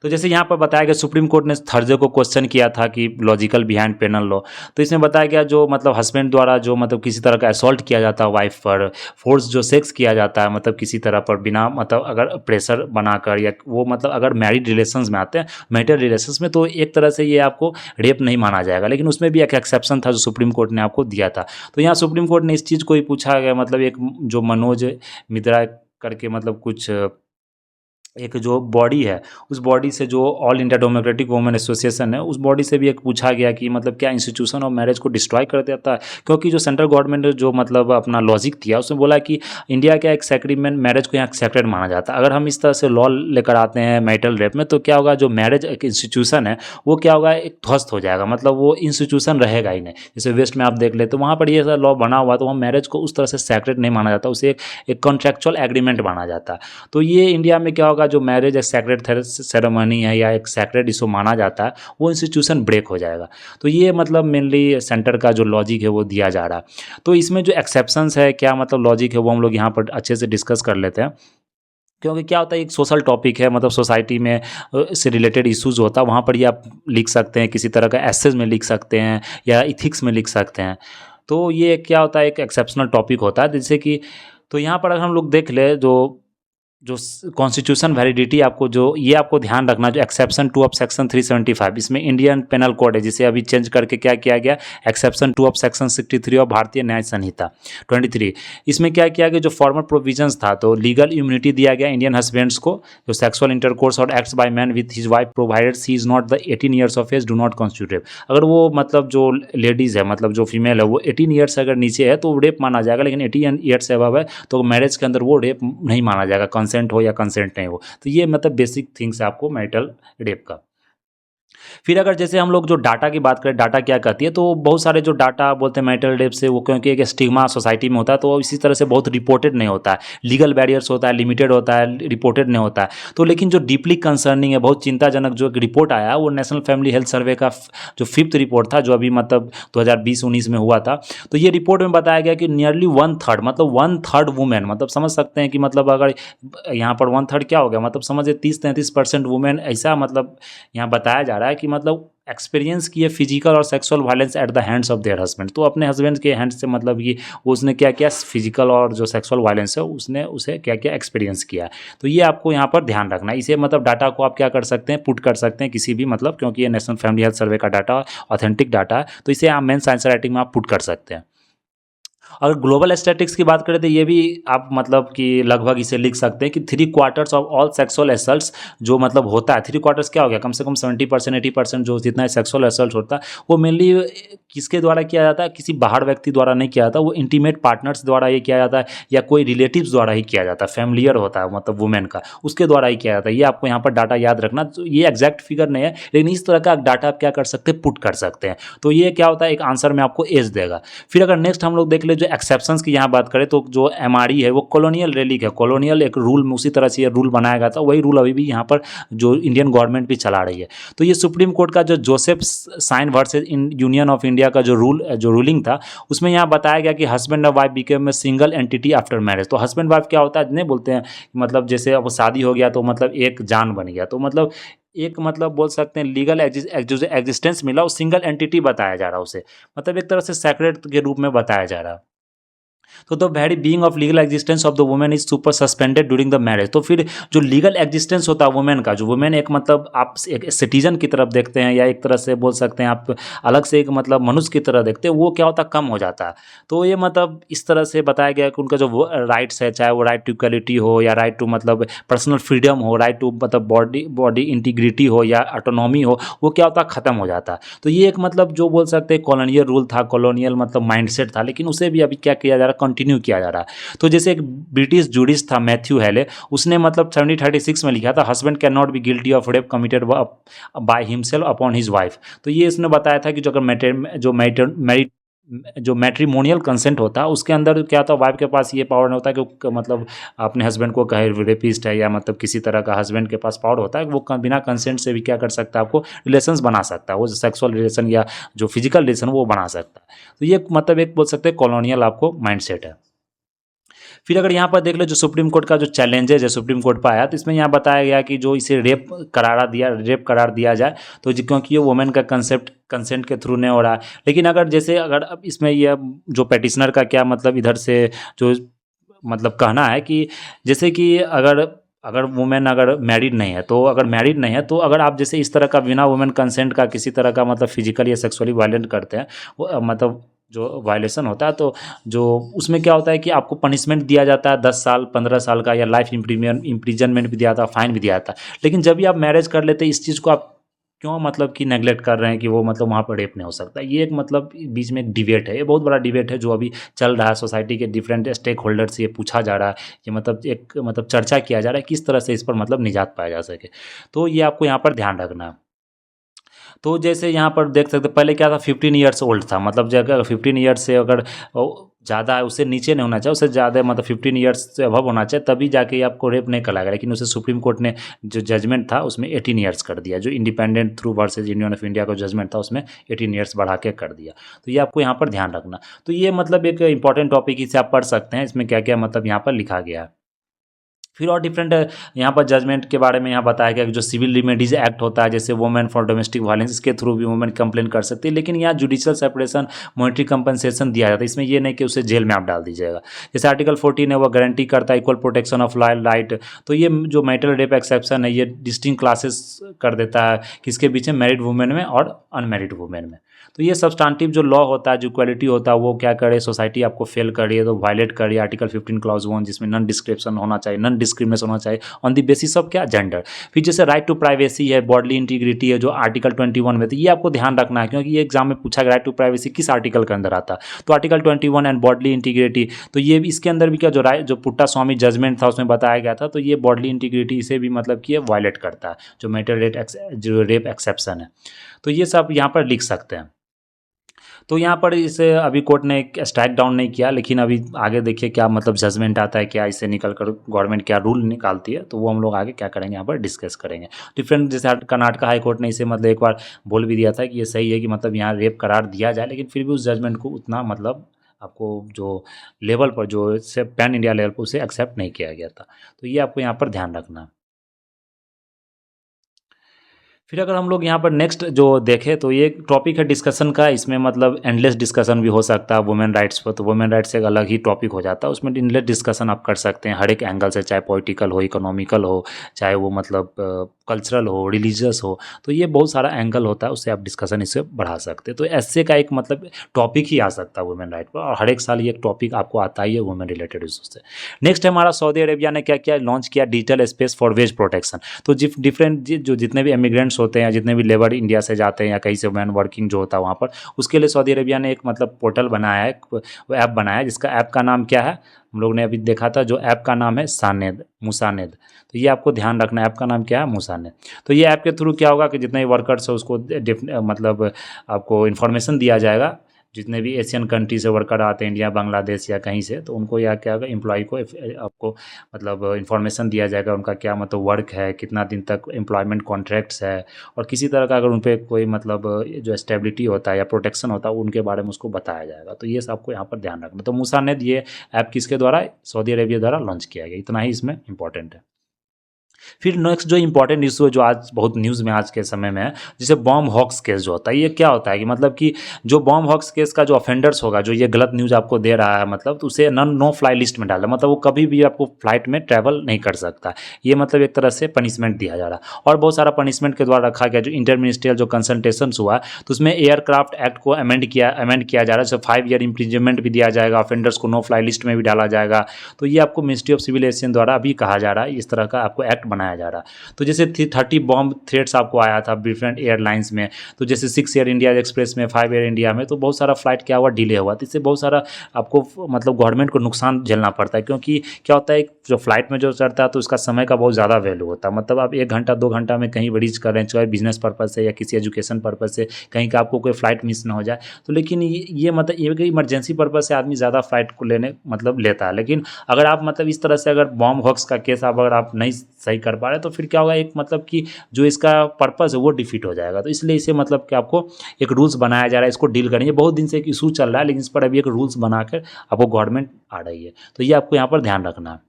तो जैसे यहाँ पर बताया गया, सुप्रीम कोर्ट ने थर्सडे को क्वेश्चन किया था कि लॉजिकल बिहाइंड पेनल लॉ। तो इसमें बताया गया जो मतलब हस्बैंड द्वारा जो मतलब किसी तरह का असॉल्ट किया जाता है वाइफ पर, फोर्स जो सेक्स किया जाता है मतलब किसी तरह पर बिना मतलब अगर प्रेशर बनाकर, या वो मतलब अगर मैरिड रिलेशंस में आते हैं, मैरिटल रिलेशंस में, तो एक तरह से ये आपको रेप नहीं माना जाएगा। लेकिन उसमें भी एक एक्सेप्शन था जो सुप्रीम कोर्ट ने आपको दिया था। तो यहाँ सुप्रीम कोर्ट ने इस चीज़ को ही पूछा गया, मतलब एक जो मनोज मित्रा करके मतलब कुछ एक जो बॉडी है, उस बॉडी से, जो all India democratic women association है, उस बॉडी से भी एक पूछा गया कि मतलब क्या इंस्टीट्यूशन ऑफ मैरिज को डिस्ट्रॉय कर देता है। क्योंकि जो सेंट्रल गवर्नमेंट ने जो मतलब अपना लॉजिक दिया, उसमें बोला कि इंडिया का एक सेक्रीमेंट मैरिज को यहाँ सेक्रेड माना जाता है। अगर हम इस तरह से लॉ लेकर आते हैं मैरिटल रेप में, तो क्या होगा, जो मैरिज एक इंस्टीट्यूशन है वो क्या होगा, एक ध्वस्त हो जाएगा, मतलब वो इंस्टीट्यूशन रहेगा ही नहीं। जैसे वेस्ट में आप देख ले, तो वहाँ पर ये लॉ बना हुआ, तो वहाँ मैरिज को उस तरह से सेक्रेड नहीं माना जाता, उसे एक कॉन्ट्रेक्चुअल एग्रीमेंट माना जाता है। तो ये इंडिया में क्या होगा, जो मैरिज एक सैक्रेड सेरेमनी है या एक सैक्रेड इशू माना जाता है, वो इंस्टीट्यूशन ब्रेक हो जाएगा। तो ये मतलब मेनली सेंटर का जो लॉजिक है वो दिया जा रहा है। तो इसमें जो एक्सेप्शंस है, क्या मतलब लॉजिक है, वो हम लोग यहाँ पर अच्छे से डिस्कस कर लेते हैं। क्योंकि क्या होता है, एक सोशल टॉपिक है, मतलब सोसाइटी में से रिलेटेड इश्यूज होता है, वहाँ पर ये आप लिख सकते हैं, किसी तरह का एसेज में लिख सकते हैं या इथिक्स में लिख सकते हैं। तो ये क्या होता है, एक एक्सेप्शनल टॉपिक होता है, जैसे कि तो यहाँ पर अगर हम लोग देख ले, जो कॉन्स्टिट्यूशन वैलिडिटी, आपको जो ये आपको ध्यान रखना, जो एक्सेप्शन 2 ऑफ सेक्शन 375, इसमें इंडियन पेनल कोड है, जिसे अभी चेंज करके क्या किया गया, एक्सेप्शन 2 ऑफ सेक्शन 63 ऑफ भारतीय न्याय संहिता 23। इसमें क्या किया गया, जो फॉर्मल प्रोविजंस था, तो लीगल इम्यूनिटी दिया गया इंडियन हस्बैंड्स को, जो सेक्सुअल इंटरकोर्स और acts by man with his wife provided she is not the 18 years of age do not constitute rape. अगर वो मतलब जो लेडीज़ है, मतलब जो फीमेल है, वो 18 ईयर्स अगर नीचे है तो रेप माना जाएगा, लेकिन 18 ईयर्स से अबव है तो मैरिज के अंदर वो रेप नहीं माना जाएगा, कंसेंट हो या कंसेंट नहीं हो। तो ये मतलब बेसिक थिंग्स है आपको मैरिटल रेप का। फिर अगर जैसे हम लोग जो डाटा की बात करें, डाटा क्या कहती है, तो बहुत सारे जो डाटा बोलते हैं मैरिटल रेप से, वो क्योंकि एक स्टिग्मा सोसाइटी में होता है, तो इसी तरह से बहुत रिपोर्टेड नहीं होता है, लीगल बैरियर्स होता है, लिमिटेड होता है, रिपोर्टेड नहीं होता है। तो लेकिन जो डीपली कंसर्निंग है, बहुत चिंताजनक जो एक रिपोर्ट आया, वो नेशनल फैमिली हेल्थ सर्वे का जो 5th रिपोर्ट था, जो अभी मतलब 2020-19 में हुआ था। तो ये रिपोर्ट में बताया गया कि नियरली 1/3, मतलब 1/3 वुमेन, मतलब समझ सकते हैं कि मतलब अगर यहाँ पर 1/3 क्या हो गया, मतलब समझिए 30-33% वुमेन ऐसा मतलब यहाँ बताया जा रहा है कि मतलब एक्सपीरियंस किए फिजिकल और sexual violence at the hands of their husband. तो अपने हस्बैंड के हैंड से मतलब कि उसने क्या किया, फिजिकल और जो सेक्सुअल वायलेंस है उसने उसे क्या क्या एक्सपीरियंस किया। तो ये आपको यहाँ पर ध्यान रखना है। इसे मतलब डाटा को आप क्या कर सकते हैं, पुट कर सकते हैं किसी भी मतलब, क्योंकि ये नेशनल फैमिली हेल्थ सर्वे का डाटा ऑथेंटिक डाटा है, तो इसे आप मेंस आंसर राइटिंग में आप पुट कर सकते हैं। अगर ग्लोबल स्टैटिस्टिक्स की बात करें, तो ये भी आप मतलब कि लगभग इसे लिख सकते हैं कि 3/4 ऑफ ऑल सेक्सुअल असल्ट्स जो मतलब होता है, 3/4 क्या हो गया, कम से कम 70% 80% जो जितना सेक्सुअल असल्ट होता है, वो मेनली किसके द्वारा किया जाता है, किसी बाहर व्यक्ति द्वारा नहीं किया जाता, वो इंटीमेट पार्टनर्स द्वारा ये किया जाता है, या कोई रिलेटिव्स द्वारा ही किया जाता है, फैमिलियर होता है मतलब वुमेन का, उसके द्वारा ही किया जाता है। ये आपको यहाँ पर डाटा याद रखना। तो ये एग्जैक्ट फिगर नहीं है, लेकिन इस तरह का डाटा आप क्या कर सकते हैं, पुट कर सकते हैं। तो ये क्या होता है, एक आंसर में आपको एज देगा। फिर अगर नेक्स्ट हम लोग देख ले, जो एक्सेप्शंस की यहाँ बात करें, तो जो एमआरई है वो कॉलोनियल रेलिक है, कॉलोनियल एक रूल में उसी तरह से ये रूल बनाया गया था, वही रूल अभी भी यहाँ पर जो इंडियन गवर्नमेंट भी चला रही है। तो ये सुप्रीम कोर्ट का जो Joseph Shine versus in union of India का जो रूलिंग था, उसमें यहाँ बताया गया कि हस्बैंड और wife became a single entity after marriage. तो हस्बैंड वाइफ क्या होता है, नहीं बोलते हैं मतलब जैसे अब शादी हो गया तो मतलब एक जान बन गया, तो मतलब एक मतलब बोल सकते हैं लीगल एग्जिस्टेंस मिला, उस सिंगल एंटिटी बताया जा रहा है उसे, मतलब एक तरह से सेक्रेट के रूप में बताया जा रहा है। तो the very being of legal existence of the women is super suspended during the marriage. तो फिर जो लीगल एग्जिस्टेंस होता है वुमेन का, जो वुमेन एक मतलब आप एक सिटीजन की तरफ देखते हैं, या एक तरह से बोल सकते हैं आप अलग से एक मतलब मनुष्य की तरह देखते हैं, वो क्या होता है कम हो जाता है। तो ये मतलब इस तरह से बताया गया है कि उनका जो राइट्स है, चाहे वो राइट टू इक्वलिटी हो या राइट टू मतलब पर्सनल फ्रीडम हो, राइट टू मतलब बॉडी इंटीग्रिटी हो या ऑटोनॉमी हो, वो क्या होता है ख़त्म हो जाता है। तो ये एक मतलब जो बोल सकते हैं कॉलोनियल रूल था, कॉलोनियल मतलब माइंडसेट था, लेकिन उसे भी अभी क्या किया जा रहा है, कंटिन्यू किया जा रहा है। तो जैसे एक ब्रिटिश जूडिस्ट था मैथ्यू हेले, उसने मतलब 1736 में लिखा था, husband can not be guilty of rape committed by himself upon his wife. तो ये इसने बताया था कि जो अगर जो मैट्रिमोनियल कंसेंट होता है उसके अंदर क्या होता है, वाइफ के पास ये पावर नहीं होता कि वो मतलब अपने हस्बैंड को कहे रेपिस्ट है, या मतलब किसी तरह का हस्बैंड के पास पावर होता है कि वो बिना कंसेंट से भी क्या कर सकता है, आपको रिलेशंस बना सकता है, वो सेक्सुअल रिलेशन या जो फिजिकल रिलेशन वो बना सकता है। तो ये मतलब एक बोल सकते हैं कॉलोनियल आपको माइंडसेट है। फिर अगर यहाँ पर देख लो जो सुप्रीम कोर्ट का जो चैलेंजेज है सुप्रीम कोर्ट पर आया, तो इसमें यहाँ बताया गया कि जो इसे रेप करार दिया जाए, तो क्योंकि ये वुमेन का कंसेंट के थ्रू नहीं हो रहा है। लेकिन अगर जैसे अगर अब इसमें यह जो पेटिशनर का क्या मतलब इधर से जो मतलब कहना है कि जैसे कि अगर अगर वुमेन अगर मैरिड नहीं है, तो अगर मैरिड नहीं है तो अगर आप जैसे इस तरह का बिना वुमेन कंसेंट का किसी तरह का मतलब फिजिकली या सेक्सुअली वायलेंट करते हैं, वो मतलब जो वायलेशन होता है, तो जो उसमें क्या होता है कि आपको पनिशमेंट दिया जाता है 10 साल 15 साल का, या लाइफ इम्प्रीजनमेंट भी दिया था, फाइन भी दिया था। लेकिन जब भी आप मैरिज कर लेते हैं, इस चीज़ को आप क्यों मतलब कि नेगलेक्ट कर रहे हैं कि वो मतलब वहाँ पर रेप नहीं हो सकता। ये एक मतलब बीच में एक डिबेट है, ये बहुत बड़ा डिबेट है जो अभी चल रहा है, सोसाइटी के डिफरेंट स्टेक होल्डर से ये पूछा जा रहा है, ये मतलब एक मतलब चर्चा किया जा रहा है किस तरह से इस पर मतलब निजात पाया जा सके। तो ये आपको यहाँ पर ध्यान रखना है। तो जैसे यहाँ पर देख सकते पहले क्या था, 15 ईयर्स ओल्ड था, मतलब जगह 15 ईयर्स से अगर ज़्यादा है उससे नीचे नहीं होना चाहिए, उससे ज़्यादा मतलब 15 ईयर्स से अबव होना चाहिए, तभी जाके ये आपको रेप नहीं कहलाएगा। लेकिन उसे सुप्रीम कोर्ट ने जो जजमेंट था उसमें 18 ईयर्स कर दिया, जो independent through versus union of India का जजमेंट था उसमें 18 ईयर्स बढ़ा के कर दिया। तो ये आपको यहाँ पर ध्यान रखना। तो ये मतलब एक इंपॉर्टेंट टॉपिक, इसे आप पढ़ सकते हैं, इसमें क्या क्या मतलब यहाँ पर लिखा गया है। फिर और डिफरेंट यहाँ पर जजमेंट के बारे में यहाँ बताया गया कि जो सिविल रिमेडीज एक्ट होता है, जैसे वुमेन फॉर डोमेस्टिक वायलेंस, इसके थ्रू भी वुमेन कंप्लेन कर सकती है। लेकिन यहाँ जुडिशियल सेपरेशन, मॉनिटरी कंपनसेशन दिया जाता है, इसमें ये नहीं कि उसे जेल में आप डाल दीजिएगा। जैसे आर्टिकल 14 है, वो गारंटी करता है इक्वल प्रोटेक्शन ऑफ राइट। तो ये जो मैरिटल रेप एक्सेप्शन है, ये डिस्टिंक्ट क्लासेस कर देता है किसके बीच में, मैरिड वुमेन में और अनमैरिड वुमेन में। तो ये सब्सटेंटिव जो लॉ होता है, जो इक्वालिटी होता है, वो क्या करे, सोसाइटी आपको फेल कर रही है तो वायलेट कर रही है आर्टिकल 15 क्लॉज 1, जिसमें नॉन डिस्क्रिप्शन होना चाहिए, नॉन डिस्क्रिमिनेशन होना चाहिए ऑन द बेसिस ऑफ क्या, जेंडर। फिर जैसे राइट टू प्राइवेसी है, बॉडली इंटीग्रिटी है, जो आर्टिकल 21 में, तो ये आपको ध्यान रखना है क्योंकि ये एग्जाम में पूछा गया राइट टू प्राइवेसी किस आर्टिकल के अंदर आता है। तो आर्टिकल 21 एंड बॉडली इंटीग्रिटी, तो ये इसके अंदर भी क्या जो जो पुट्टा स्वामी जजमेंट था उसमें बताया गया था, तो ये बॉडली इंटीग्रिटी इसे भी मतलब कि ये वायलेट करता है, जो मैरिटल जो रेप एक्सेप्शन है। तो ये सब यहाँ पर लिख सकते हैं। तो यहाँ पर इसे अभी कोर्ट ने स्ट्राइक डाउन नहीं किया, लेकिन अभी आगे देखिए क्या मतलब जजमेंट आता है, क्या इससे निकल कर गवर्नमेंट क्या रूल निकालती है, तो वो हम लोग आगे क्या करेंगे यहाँ पर डिस्कस करेंगे। डिफरेंट जैसे कर्नाटक हाई कोर्ट ने इसे मतलब एक बार बोल भी दिया था कि ये सही है कि मतलब यहाँ रेप करार दिया जाए, लेकिन फिर भी उस जजमेंट को उतना मतलब आपको जो लेवल पर जो पैन इंडिया लेवल पर उसे एक्सेप्ट नहीं किया गया था। तो ये आपको यहाँ पर ध्यान रखना। फिर अगर हम लोग यहाँ पर नेक्स्ट जो देखें, तो ये टॉपिक है डिस्कशन का, इसमें मतलब एंडलेस डिस्कशन भी हो सकता है वुमेन राइट्स पर। तो वुमेन राइट्स एक अलग ही टॉपिक हो जाता है, उसमें एंडलेस डिस्कशन आप कर सकते हैं हर एक एंगल से, चाहे पॉलिटिकल हो, इकोनॉमिकल हो, चाहे वो मतलब कल्चरल हो, रिलीजियस हो। तो ये बहुत सारा एंगल होता है, उससे आप डिस्कशन इससे बढ़ा सकते हैं। तो ऐसे का एक मतलब टॉपिक ही आ सकता है वुमेन राइट पर, और हर एक साल ये एक टॉपिक आपको आता ही है वुमेन रिलेटेड इशू से। नेक्स्ट है हमारा सऊदी अरेबिया ने क्या किया, लॉन्च किया digital space for wage protection. तो डिफरेंट जो जितने भी इमिग्रेंट्स होते हैं, जितने भी लेबर इंडिया से जाते हैं या कहीं से वुमेन वर्किंग जो होता है वहाँ पर, उसके लिए सऊदी अरेबिया ने एक मतलब पोर्टल बनाया है, वो ऐप बनाया है, जिसका ऐप का नाम क्या है, हम लोग ने अभी देखा था, जो ऐप का नाम है सानेद, मुसानेद। तो ये आपको ध्यान रखना है, ऐप का नाम क्या है, मुसानेद। तो ये ऐप के थ्रू क्या होगा कि जितने भी वर्कर्स है उसको मतलब आपको इन्फॉर्मेशन दिया जाएगा, जितने भी एशियन कंट्री से वर्कर आते हैं, इंडिया, बांग्लादेश या कहीं से, तो उनको या क्या होगा, एम्प्लॉय को आपको मतलब इन्फॉर्मेशन दिया जाएगा, उनका क्या मतलब वर्क है, कितना दिन तक एम्प्लॉयमेंट कॉन्ट्रैक्ट्स है, और किसी तरह का अगर उन पर कोई मतलब जो स्टेबिलिटी होता है या प्रोटेक्शन होता है उनके बारे में उसको बताया जाएगा। तो ये सब आपको यहाँ पर ध्यान रखना। तो मुसानेद ये ऐप किसके द्वारा, सऊदी अरेबिया द्वारा लॉन्च किया गया, इतना ही इसमें इंपॉर्टेंट है। फिर नेक्स्ट जो इंपॉर्टेंट इशू है जो आज बहुत न्यूज़ में आज के समय में है, जैसे बॉम्ब हॉक्स केस जो होता है, ये क्या होता है कि मतलब कि जो बॉम्ब हॉक्स केस का जो ऑफेंडर्स होगा, जो ये गलत न्यूज़ आपको दे रहा है, मतलब तो उसे नन नो फ्लाई लिस्ट में डाल दे, मतलब वो कभी भी आपको फ्लाइट में ट्रैवल नहीं कर सकता। ये मतलब एक तरह से पनिशमेंट दिया जा रहा है, और बहुत सारा पनिशमेंट के द्वारा रखा गया। जो इंटर मिनिस्ट्रियल जो कंसल्टेशन हुआ तो उसमें एयरक्राफ्ट एक्ट को अमेंड किया जा रहा है। जैसे 5 ईयर इम्प्रिजनमेंट भी दिया जाएगा, ऑफेंडर्स को नो फ्लाई लिस्ट में भी डाला जाएगा। तो ये आपको मिनिस्ट्री ऑफ सिविल एविएशन द्वारा अभी कहा जा रहा है, इस तरह का आपको एक्ट बनाया जा रहा है। तो जैसे 30 बॉम्ब थ्रेट्स आपको आया था डिफरेंट एयरलाइंस में, तो जैसे 6 एयर इंडिया एक्सप्रेस में, 5 एयर इंडिया में, तो बहुत सारा फ्लाइट क्या हुआ, डिले हुआ। तो इससे बहुत सारा आपको मतलब गवर्नमेंट को नुकसान झेलना पड़ता है, क्योंकि क्या होता है जो फ्लाइट में जो चढ़ता है तो उसका समय का बहुत ज़्यादा वैल्यू होता है। मतलब आप 1 घंटा 2 घंटा में कहीं रीच कर रहे हैं, चाहे बिजनेस पर्पज़ से या किसी एजुकेशन पर्पज़ से, कहीं का आपको कोई फ्लाइट मिस ना हो जाए। तो लेकिन ये मतलब ये इमरजेंसी पर्पज़ से आदमी ज़्यादा फ्लाइट को लेता है। लेकिन अगर आप मतलब इस तरह से अगर बॉम्ब हॉक्स का केस अगर आप नहीं सही कर पा रहे तो फिर क्या होगा, एक मतलब कि जो इसका पर्पज़ है वो डिफीट हो जाएगा। तो इसलिए इसे मतलब कि आपको एक रूल्स बनाया जा रहा है, इसको डील करेंगे। बहुत दिन से एक इशू चल रहा है, लेकिन इस पर अभी एक रूल्स बनाकर आपको गवर्नमेंट आ रही है, तो ये आपको यहाँ पर ध्यान रखना है।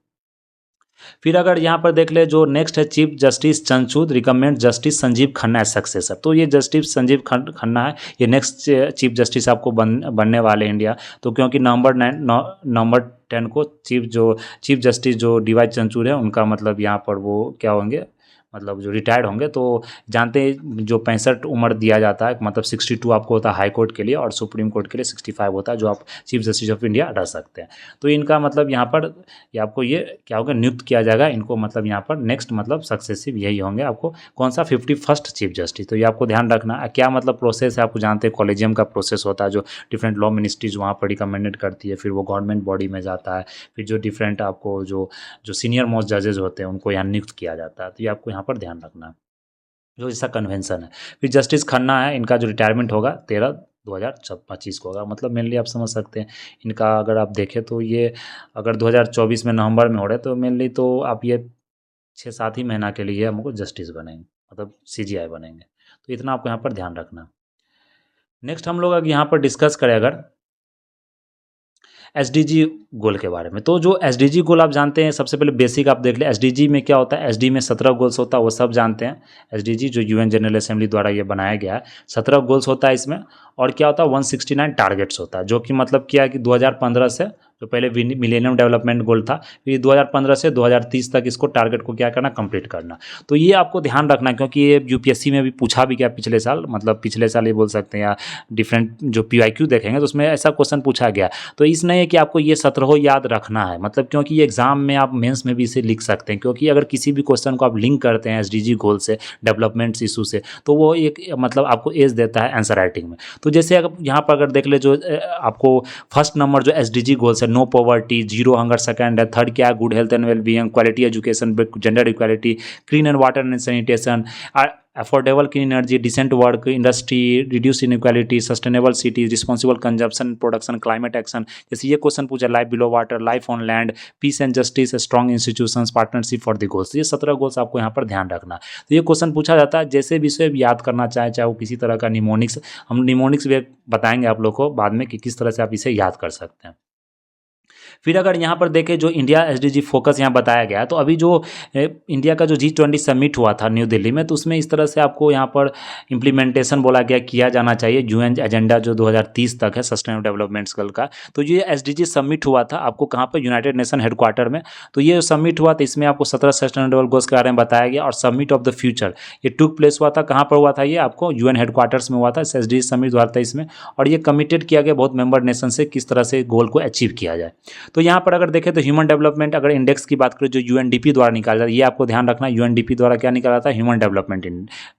फिर अगर यहाँ पर देख ले, जो नेक्स्ट है chief justice Chandrachud recommend justice Sanjiv Khanna as successor. तो ये जस्टिस संजीव खन्ना है, ये नेक्स्ट चीफ जस्टिस आपको बनने वाले इंडिया। तो क्योंकि नवंबर 10 को चीफ जस्टिस जो डी वाई चंद्रचूड़ है, उनका मतलब यहाँ पर वो क्या होंगे, मतलब जो रिटायर्ड होंगे। तो जानते हैं जो 65 उम्र दिया जाता है, मतलब 62 आपको होता है हाई कोर्ट के लिए, और सुप्रीम कोर्ट के लिए 65 होता है, जो आप चीफ जस्टिस ऑफ इंडिया रह सकते हैं। तो इनका मतलब यहाँ पर आपको ये क्या होगा, नियुक्त किया जाएगा इनको, मतलब यहाँ पर नेक्स्ट मतलब सक्सेसिव यही होंगे आपको। कौन सा 51st चीफ जस्टिस। तो ये आपको ध्यान रखना है क्या मतलब प्रोसेस है, आपको जानते हैं कॉलेजियम का प्रोसेस होता है, जो डिफरेंट लॉ मिनिस्ट्रीज वहाँ पर रिकमेंडेड करती है, फिर वो गवर्नमेंट बॉडी में जाता है, फिर जो डिफरेंट आपको जो सीनियर मोस्ट जजेज होते हैं उनको यहाँ नियुक्त किया जाता है। तो ये आपको यहाँ पर ध्यान रखना है, जो इसका कन्वेंशन है। फिर जस्टिस खन्ना है, इनका जो रिटायरमेंट होगा 13/2025 को होगा। मतलब मेनली आप समझ सकते हैं इनका, अगर आप देखें तो ये अगर 2024 में नवंबर में हो रहे तो मेनली तो आप ये 6-7 ही महीना के लिए हमको जस्टिस बनेंगे, मतलब CJI बनेंगे। तो इतना आपको यहाँ पर ध्यान रखना। नेक्स्ट हम लोग यहाँ पर डिस्कस करें अगर SDG गोल के बारे में। तो जो SDG गोल आप जानते हैं, सबसे पहले बेसिक आप देख लें SDG में क्या होता है। SDG में 17 गोल्स होता है, वो सब जानते हैं। SDG जो UN जनरल असेंबली द्वारा ये बनाया गया है, 17 गोल्स होता है इसमें। और क्या होता है 169 टारगेट्स होता है, जो कि मतलब क्या है कि 2015 से जो पहले मिलेनियम डेवलपमेंट गोल था, फिर 2015 से 2030 तक इसको टारगेट को क्या करना, कंप्लीट करना। तो ये आपको ध्यान रखना, क्योंकि ये UPSC में भी पूछा भी गया पिछले साल, मतलब पिछले साल ये बोल सकते हैं, या डिफरेंट जो PYQ देखेंगे तो उसमें ऐसा क्वेश्चन पूछा गया। तो इस नहीं है कि आपको ये 17 याद रखना है, मतलब क्योंकि ये एग्जाम में आप मेंस में भी इसे लिख सकते हैं, क्योंकि अगर किसी भी क्वेश्चन को आप लिंक करते हैं SDG गोल से, डेवलपमेंट्स इशू से, तो वो एक मतलब आपको एज देता है आंसर राइटिंग में। तो जैसे अगर यहाँ पर अगर देख ले, जो आपको फर्स्ट नंबर जो SDG गोल्स है, no poverty, zero hunger second है, थर्ड क्या है, good health and wellbeing, quality education, gender equality, clean and water and sanitation, affordable clean energy, decent work, industry, reduce inequality, sustainable cities, responsible consumption production, climate action. जैसे ये क्वेश्चन पूछा, life below water, life on land, peace and justice, strong institutions, partnership for the goals. ये 17 गोल्स आपको यहाँ पर ध्यान रखना। तो ये क्वेश्चन पूछा जाता है, जैसे विषय याद करना चाहे वो किसी तरह का निमोनिक्स, हम निमोनिक्स भी बताएंगे आप लोग को बाद में कि किस तरह से आप इसे याद कर सकते हैं। फिर अगर यहाँ पर देखें जो इंडिया SDG फोकस यहाँ बताया गया है, तो अभी जो इंडिया का जो G20 समिट हुआ था न्यू दिल्ली में, तो उसमें इस तरह से आपको यहाँ पर इम्प्लीमेंटेशन बोला गया, किया जाना चाहिए UN एजेंडा जो 2030 तक है सस्टेनेबल डेवलपमेंट्स गोल का। तो ये SDG समिट हुआ था आपको कहाँ पर, यूनाइटेड नेशन हेडक्वार्टर में। तो ये समिट हुआ था, इसमें आपको 17 सस्टेनेबल गोल्स के बारे में बताया गया। और समिट ऑफ द फ्यूचर ये टुक प्लेस हुआ था, कहाँ पर हुआ था, ये आपको UN हेडक्वार्टर्स में हुआ था, SDG समिट हुआ था इसमें। और ये कमिटेड किया गया बहुत मेंबर नेशन से किस तरह से गोल को अचीव किया जाए। तो यहाँ पर अगर देखें तो ह्यूमन डेवलपमेंट अगर इंडेक्स की बात करें जो UNDP द्वारा निकाला जाता है, ये आपको ध्यान रखना, UNDP द्वारा क्या निकाला जाता है, ह्यूमन डेवलपमेंट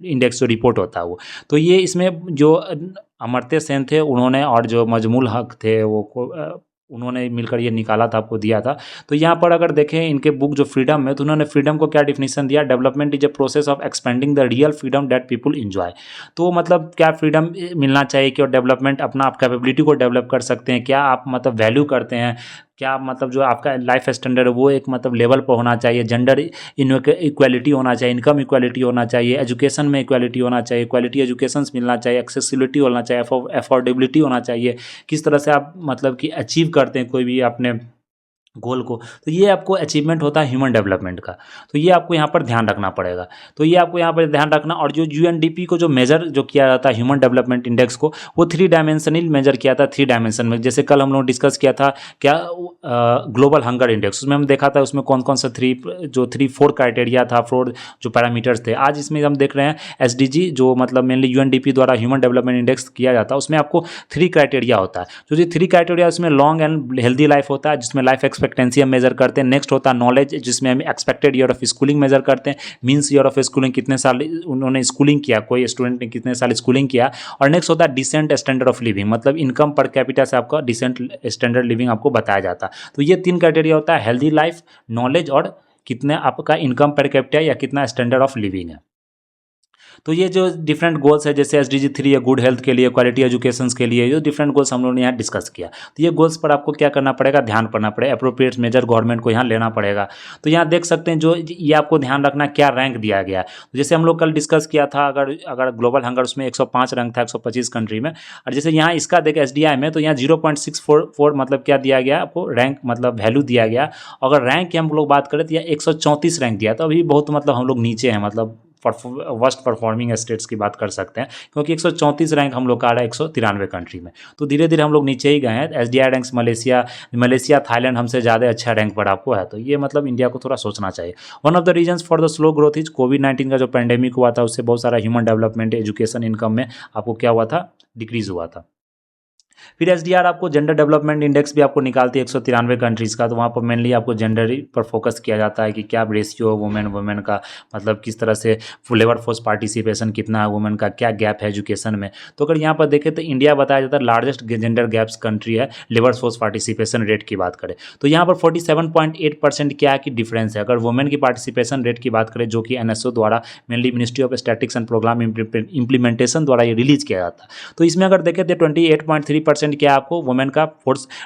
इंडेक्स जो रिपोर्ट होता है वो। तो ये इसमें जो अमर्त्य सेन थे उन्होंने, और जो मजमूल हक थे वो उन्होंने मिलकर ये निकाला था, आपको दिया था। तो यहाँ पर अगर देखें इनके बुक जो फ्रीडम है, तो उन्होंने फ्रीडम को क्या डिफिनीशन दिया, development is a process of expanding the real freedom that people enjoy. तो मतलब क्या फ्रीडम मिलना चाहिए कि, और डेवलपमेंट अपना आप कैपेबिलिटी को डेवलप कर सकते हैं, क्या आप मतलब वैल्यू करते हैं, क्या मतलब जो आपका लाइफ स्टैंडर्ड है वो एक मतलब लेवल पर होना चाहिए, जेंडर इक्वालिटी होना चाहिए, इनकम इक्वालिटी होना चाहिए, एजुकेशन में इक्वालिटी होना चाहिए, क्वालिटी एजुकेशन मिलना चाहिए, एक्सेसिबिलिटी होना चाहिए, अफोर्डेबिलिटी होना चाहिए, किस तरह से आप मतलब कि अचीव करते हैं कोई भी अपने गोल को। तो ये आपको अचीवमेंट होता है ह्यूमन डेवलपमेंट का, तो ये आपको यहाँ पर ध्यान रखना पड़ेगा। तो ये आपको यहाँ पर ध्यान रखना। और जो यूएनडीपी को जो मेजर जो किया जाता है ह्यूमन डेवलपमेंट इंडेक्स को, वो 3 डायमेंशनल मेजर किया था, 3 डायमेंशन में। जैसे कल हम लोग डिस्कस किया था क्या ग्लोबल हंगर इंडेक्स, उसमें हम देखा था उसमें कौन कौन सा 4 क्राइटेरिया था, 4 जो पैरामीटर्स थे। आज इसमें हम देख रहे हैं एसडीजी जो मतलब मेनली यूएनडीपी द्वारा ह्यूमन डेवलपमेंट इंडेक्स किया जाता है, उसमें आपको 3 क्राइटेरिया होता है। जो ये 3 क्राइटेरिया उसमें लॉन्ग एंड हेल्दी लाइफ होता है, जिसमें लाइफ एक्सपेक्टेंसी हम मेजर करते हैं। नेक्स्ट होता है नॉलेज, जिसमें हम expected year of schooling measure करते हैं, मीन्स ईयर ऑफ स्कूलिंग, कितने साल उन्होंने स्कूलिंग किया, कोई स्टूडेंट ने कितने साल स्कूलिंग किया। और नेक्स्ट होता है डिसेंट स्टैंडर्ड ऑफ लिविंग, मतलब इनकम पर कैपिटा से आपका डिसेंट स्टैंडर्ड लिविंग आपको बताया जाता है। तो ये 3 क्राइटेरिया होता है, हेल्दी लाइफ, नॉलेज और कितने आपका इनकम पर कैपिटा या कितना स्टैंडर्ड ऑफ लिविंग है। तो ये जो डिफरेंट गोल्स है, जैसे एसडीजी 3 है गुड हेल्थ के लिए, क्वालिटी एजुकेशन के लिए, जो डिफरेंट गोल्स हम लोगों ने यहाँ डिस्कस किया। तो ये गोल्स पर आपको क्या करना पड़ेगा, ध्यान करना पड़ेगा, अप्रोप्रिएट मेजर गवर्नमेंट को यहाँ लेना पड़ेगा। तो यहाँ देख सकते हैं जो ये आपको ध्यान रखना क्या रैंक दिया गया है। तो जैसे हम लोग कल डिस्कस किया था, अगर ग्लोबल हंगर उसमें 105 रैंक था 125 कंट्री में, और जैसे यहाँ इसका देखें एसडीआई में, तो यहाँ 0.644 मतलब क्या दिया गया आपको, रैंक मतलब वैल्यू दिया गया। अगर रैंक की हम लोग बात करें तो यह 134 रैंक दिया, तो अभी बहुत मतलब हम लोग नीचे हैं, मतलब वर्स्ट परफॉर्मिंग स्टेट्स की बात कर सकते हैं, क्योंकि 134 रैंक हम लोग का आ रहा है 193 कंट्री में। तो धीरे धीरे हम लोग नीचे ही गए हैं। एसडीआई रैंक्स मलेशिया थाईलैंड हमसे ज़्यादा अच्छा रैंक पर आपको है। तो ये मतलब इंडिया को थोड़ा सोचना चाहिए। One of the reasons for the slow growth is कोविड-19 का जो पेंडेमिक हुआ था, उससे बहुत सारा ह्यूमन डेवलपमेंट, एजुकेशन, इनकम में आपको क्या हुआ था, डिक्रीज हुआ था। फिर एसडीआर आपको जेंडर डेवलपमेंट इंडेक्स भी आपको निकालती है 193 कंट्रीज़ का। तो वहाँ पर मेनली आपको जेंडर पर फोकस किया जाता है कि क्या रेशियो वुमेन का, मतलब किस तरह से लेबर फोर्स पार्टिसिपेशन कितना है, वुमेन का क्या गैप है एजुकेशन में। तो अगर यहाँ पर देखें तो इंडिया बताया जाता है लार्जेस्ट जेंडर गैप्स कंट्री है लेबर फोर्स पार्टिसिपेशन रेट की बात करें। तो यहाँ पर 47.8% क्या है कि डिफरेंस है। अगर वुमेन की पार्टिसिपेशन रेट की बात करें, जो कि एनएसओ द्वारा mainly ministry of statics and programme implementation द्वारा ये रिलीज किया जाता है। तो इसमें अगर देखें तो 28.3% क्या आपको वुमेन का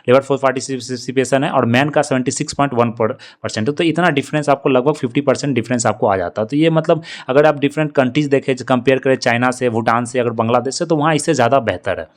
लेबर फोर्स पार्टिसिपेशन है, और मैन का 76.1% है। तो इतना डिफरेंस आपको लगभग 50% डिफरेंस आपको आ जाता है। तो ये मतलब अगर आप डिफरेंट कंट्रीज देखें, कंपेयर करें चाइना से, भूटान से, अगर बांग्लादेश से, तो वहाँ इससे ज़्यादा बेहतर है।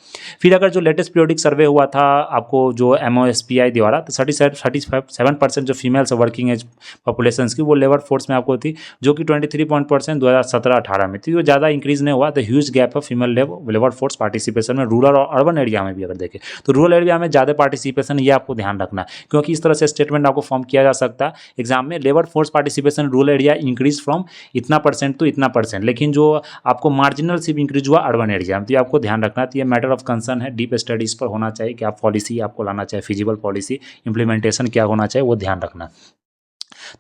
फिर अगर जो लेटेस्ट पीरियोडिक सर्वे हुआ था आपको जो MOSPI द्वारा, तो 37% जो फीमेल्स वर्किंग एज पॉपुलेशन की वो लेबर फोर्स में आपको थी, जो कि 23% 2017-18 में थी। वो ज़्यादा इंक्रीज नहीं हुआ। तो ह्यूज गैप है फीमेल लेबर फोर्स पार्टिसिपेशन में, रूरल और अर्बन एरिया में भी अगर देखें तो रूरल एरिया में ज़्यादा पार्टिसिपेशन, ये आपको ध्यान रखना है, क्योंकि इस तरह से स्टेटमेंट आपको फॉर्म किया जा सकता है एग्जाम में, labour force participation rural area increase from इतना परसेंट तो इतना परसेंट, लेकिन जो आपको मार्जिनल सिर्फ इंक्रीज हुआ अर्बन एरिया में। तो ये आपको ध्यान रखना है। तो ये मैटर ऑफ कंसर्न है, डीप स्टडीज पर होना चाहिए, क्या पॉलिसी आपको लाना चाहिए, फिजिबल पॉलिसी इंप्लीमेंटेशन क्या होना चाहिए, वो ध्यान रखना।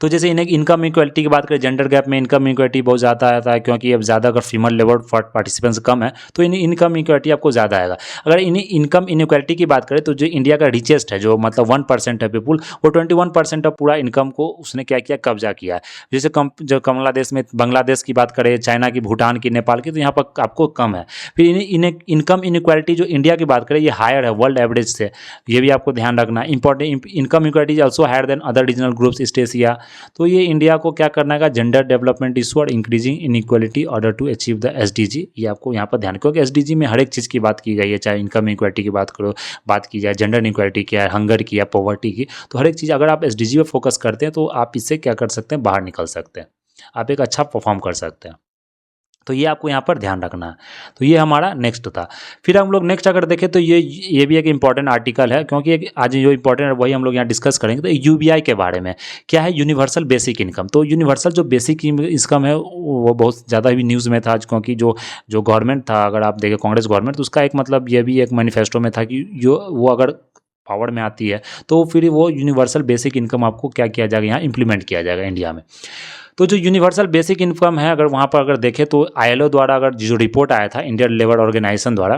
तो जैसे इनकम इक्वलिटी की बात करें, जेंडर गैप में इनकम इक्वलिटी बहुत ज़्यादा आता है, क्योंकि अब ज़्यादा अगर फीमेल लेबर पार्टिसिपेंट्स कम है तो इनकम इक्वलिटी आपको ज़्यादा आएगा। अगर इनकम इनइक्वलिटी की बात करें तो जो इंडिया का रिचेस्ट है, जो मतलब 1% है पीपुल, वो 21% ऑफ पूरा इनकम को उसने क्या किया, कब्जा किया है। जैसे जो बांग्लादेश की बात करें, चाइना की, भूटान की, नेपाल की, तो यहाँ पर आपको कम है। फिर इनकम इनइक्वलिटी जो इंडिया की बात करें, ये हायर है वर्ल्ड एवरेज से, ये भी आपको ध्यान रखना। Important income equality is also higher than other regional groups East Asia. तो ये इंडिया को क्या करना है, जेंडर डेवलपमेंट इशू और increasing inequality order to achieve the SDG, ये आपको यहाँ पर ध्यान, क्योंकि एसडीजी में हर एक चीज़ की बात की गई है, चाहे इनकम इक्वालिटी की बात करो, बात की जाए जेंडर इनइक्वालिटी की है, हंगर की है, पॉवर्टी की। तो हर एक चीज़ अगर आप एसडीजी पे फोकस करते हैं तो आप इससे क्या कर सकते हैं, बाहर निकल सकते हैं, आप एक अच्छा परफॉर्म कर सकते हैं। तो ये आपको यहाँ पर ध्यान रखना है। तो ये हमारा नेक्स्ट था। फिर हम लोग नेक्स्ट अगर देखें तो ये भी एक इंपॉर्टेंट आर्टिकल है, क्योंकि आज जो इंपॉर्टेंट है वही हम लोग यहाँ डिस्कस करेंगे। तो यूबीआई के बारे में क्या है, यूनिवर्सल बेसिक इनकम। तो यूनिवर्सल जो बेसिक इनकम है वो बहुत ज़्यादा भी न्यूज़ में था आज, क्योंकि जो गवर्नमेंट था, अगर आप देखें कांग्रेस गवर्नमेंट, तो उसका एक मतलब ये भी एक मैनिफेस्टो में था कि वो अगर पावर में आती है तो फिर वो यूनिवर्सल बेसिक इनकम आपको क्या किया जाएगा, यहाँ इंप्लीमेंट किया जाएगा इंडिया में। तो जो यूनिवर्सल बेसिक इनकम है, अगर वहाँ पर अगर देखें तो ILO द्वारा अगर जो रिपोर्ट आया था, इंडियन लेबर ऑर्गेनाइजेशन द्वारा,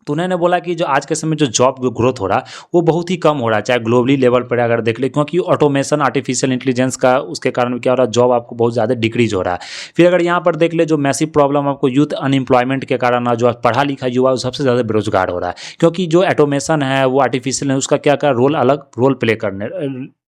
तो उन्होंने बोला कि जो आज के समय जो जॉब ग्रोथ हो रहा है वो बहुत ही कम हो रहा है, चाहे ग्लोबली लेवल पर अगर देख ले, क्योंकि ऑटोमेशन, आर्टिफिशियल इंटेलिजेंस का उसके कारण क्या हो रहा है, जॉब आपको बहुत ज़्यादा डिक्रीज हो रहा है। फिर अगर यहाँ पर देख ले, जो मैसिव प्रॉब्लम आपको यूथ अनएम्प्लॉयमेंट के कारण, जो पढ़ा लिखा युवा सबसे ज़्यादा बेरोजगार हो रहा है, क्योंकि जो ऑटोमेशन है, वो आर्टिफिशियल है, उसका क्या रोल, अलग रोल प्ले करने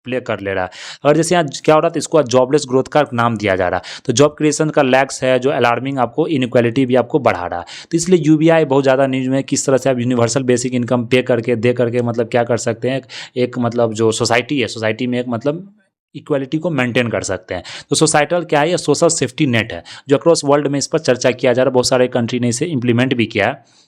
प्ले कर ले रहा है। अगर जैसे यहाँ क्या हो रहा था, इसको जॉबलेस ग्रोथ का नाम दिया जा रहा है, तो जॉब क्रिएशन का लैग्स है जो अलार्मिंग आपको इनइक्वालिटी भी आपको बढ़ा रहा है। तो इसलिए यूबीआई बहुत ज़्यादा न्यूज़ में, किस तरह से आप यूनिवर्सल बेसिक इनकम पे करके दे करके मतलब क्या कर सकते हैं, एक मतलब जो सोसाइटी है, सोसाइटी में एक मतलब इक्वालिटी को मेंटेन कर सकते हैं। तो सोसाइटल क्या है, ये सोशल सेफ्टी नेट है जो अक्रॉस वर्ल्ड में इस पर चर्चा किया जा रहा है, बहुत सारे कंट्री ने इसे इम्प्लीमेंट भी किया है।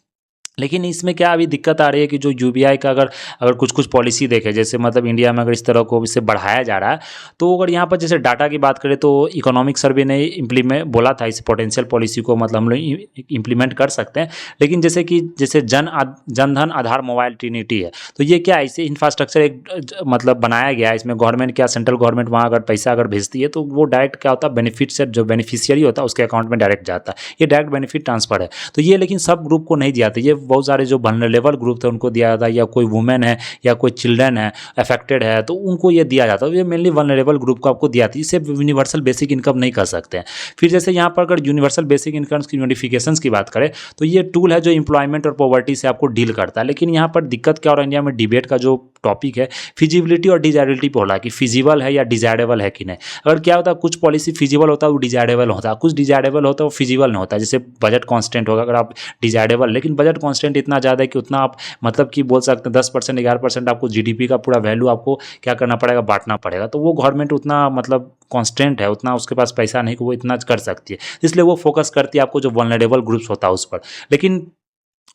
लेकिन इसमें क्या अभी दिक्कत आ रही है कि जो यूबीआई का अगर अगर कुछ कुछ पॉलिसी देखें, जैसे मतलब इंडिया में अगर इस तरह को इसे बढ़ाया जा रहा है, तो अगर यहाँ पर जैसे डाटा की बात करें तो इकोनॉमिक सर्वे ने इम्प्लीमेंट बोला था इस पोटेंशियल पॉलिसी को मतलब हम लोग इम्प्लीमेंट कर सकते हैं। लेकिन जैसे कि जैसे जनधन आधार मोबाइल ट्रिनिटी है, तो ये क्या है, इसे इंफ्रास्ट्रक्चर एक मतलब बनाया गया है, इसमें गवर्नमेंट क्या सेंट्रल गवर्नमेंट वहाँ अगर पैसा अगर भेजती है तो वो डायरेक्ट क्या होता है, बेनिफिट से जो बेनिफिशियरी होता है उसके अकाउंट में डायरेक्ट जाता है, ये डायरेक्ट बेनिफिट ट्रांसफर है। तो ये लेकिन सब ग्रुप को नहीं दिया था, ये बहुत सारे जो वल्नरेबल ग्रुप थे उनको दिया जाता है, या कोई वुमेन है या कोई चिल्ड्रन है अफेक्टेड है तो उनको ये दिया जाता है। ये मेनली वल्नरेबल ग्रुप को आपको दिया था, इसे यूनिवर्सल बेसिक इनकम नहीं कर सकते हैं। फिर जैसे यहाँ पर अगर यूनिवर्सल बेसिक इनकम की नोटिफिकेशंस की बात करें तो ये टूल है जो एम्प्लॉयमेंट और पॉवर्टी से आपको डील करता है। लेकिन यहाँ पर दिक्कत क्या हो रहा है, इंडिया में डिबेट का जो टॉपिक है फिजिबिलिटी और डिजायरेबिलिटी पे हो रहा है कि फिजिबल है या डिजायरेबल है कि नहीं। अगर क्या होता है, कुछ पॉलिसी फिजिबल होता है वो डिजायरेबल होता है, कुछ डिजायरेबल होता है वो फिजिबल नहीं होता है। जैसे बजट कांस्टेंट होगा अगर आप डिजायरेबल, लेकिन बजट कांस्टेंट इतना ज़्यादा है कि उतना आप मतलब कि बोल सकते हैं 10% 11% आपको जीडीपी का पूरा वैल्यू आपको क्या करना पड़ेगा, बांटना पड़ेगा। तो वो गवर्नमेंट उतना मतलब कांस्टेंट है, उतना उसके पास पैसा नहीं कि वो इतना कर सकती है, इसलिए वो फोकस करती है आपको जो वल्नरेबल ग्रुप्स होता है उस पर। लेकिन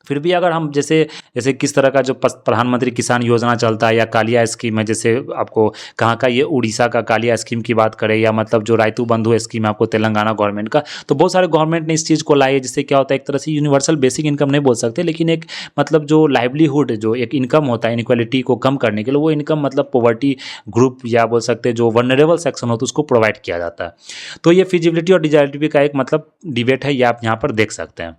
फिर भी अगर हम जैसे जैसे किस तरह का जो प्रधानमंत्री किसान योजना चलता है या कालिया स्कीम है, जैसे आपको कहाँ का ये उड़ीसा का कालिया स्कीम की बात करें, या मतलब जो रायतू बंधु स्कीम है आपको तेलंगाना गवर्नमेंट का, तो बहुत सारे गवर्नमेंट ने इस चीज़ को लाई है, जिससे क्या होता है एक तरह से यूनिवर्सल बेसिक इनकम नहीं बोल सकते, लेकिन एक मतलब जो लाइवलीहुड जो एक इनकम होता है इनइक्वालिटी को कम करने के लिए, वो इनकम मतलब पॉवर्टी ग्रुप या बोल सकते हैं जो वनरेबल सेक्शन होता है उसको प्रोवाइड किया जाता है। तो ये फिजिबिलिटी और डिजायरेबिलिटी का एक मतलब डिबेट है, ये आप यहाँ पर देख सकते हैं।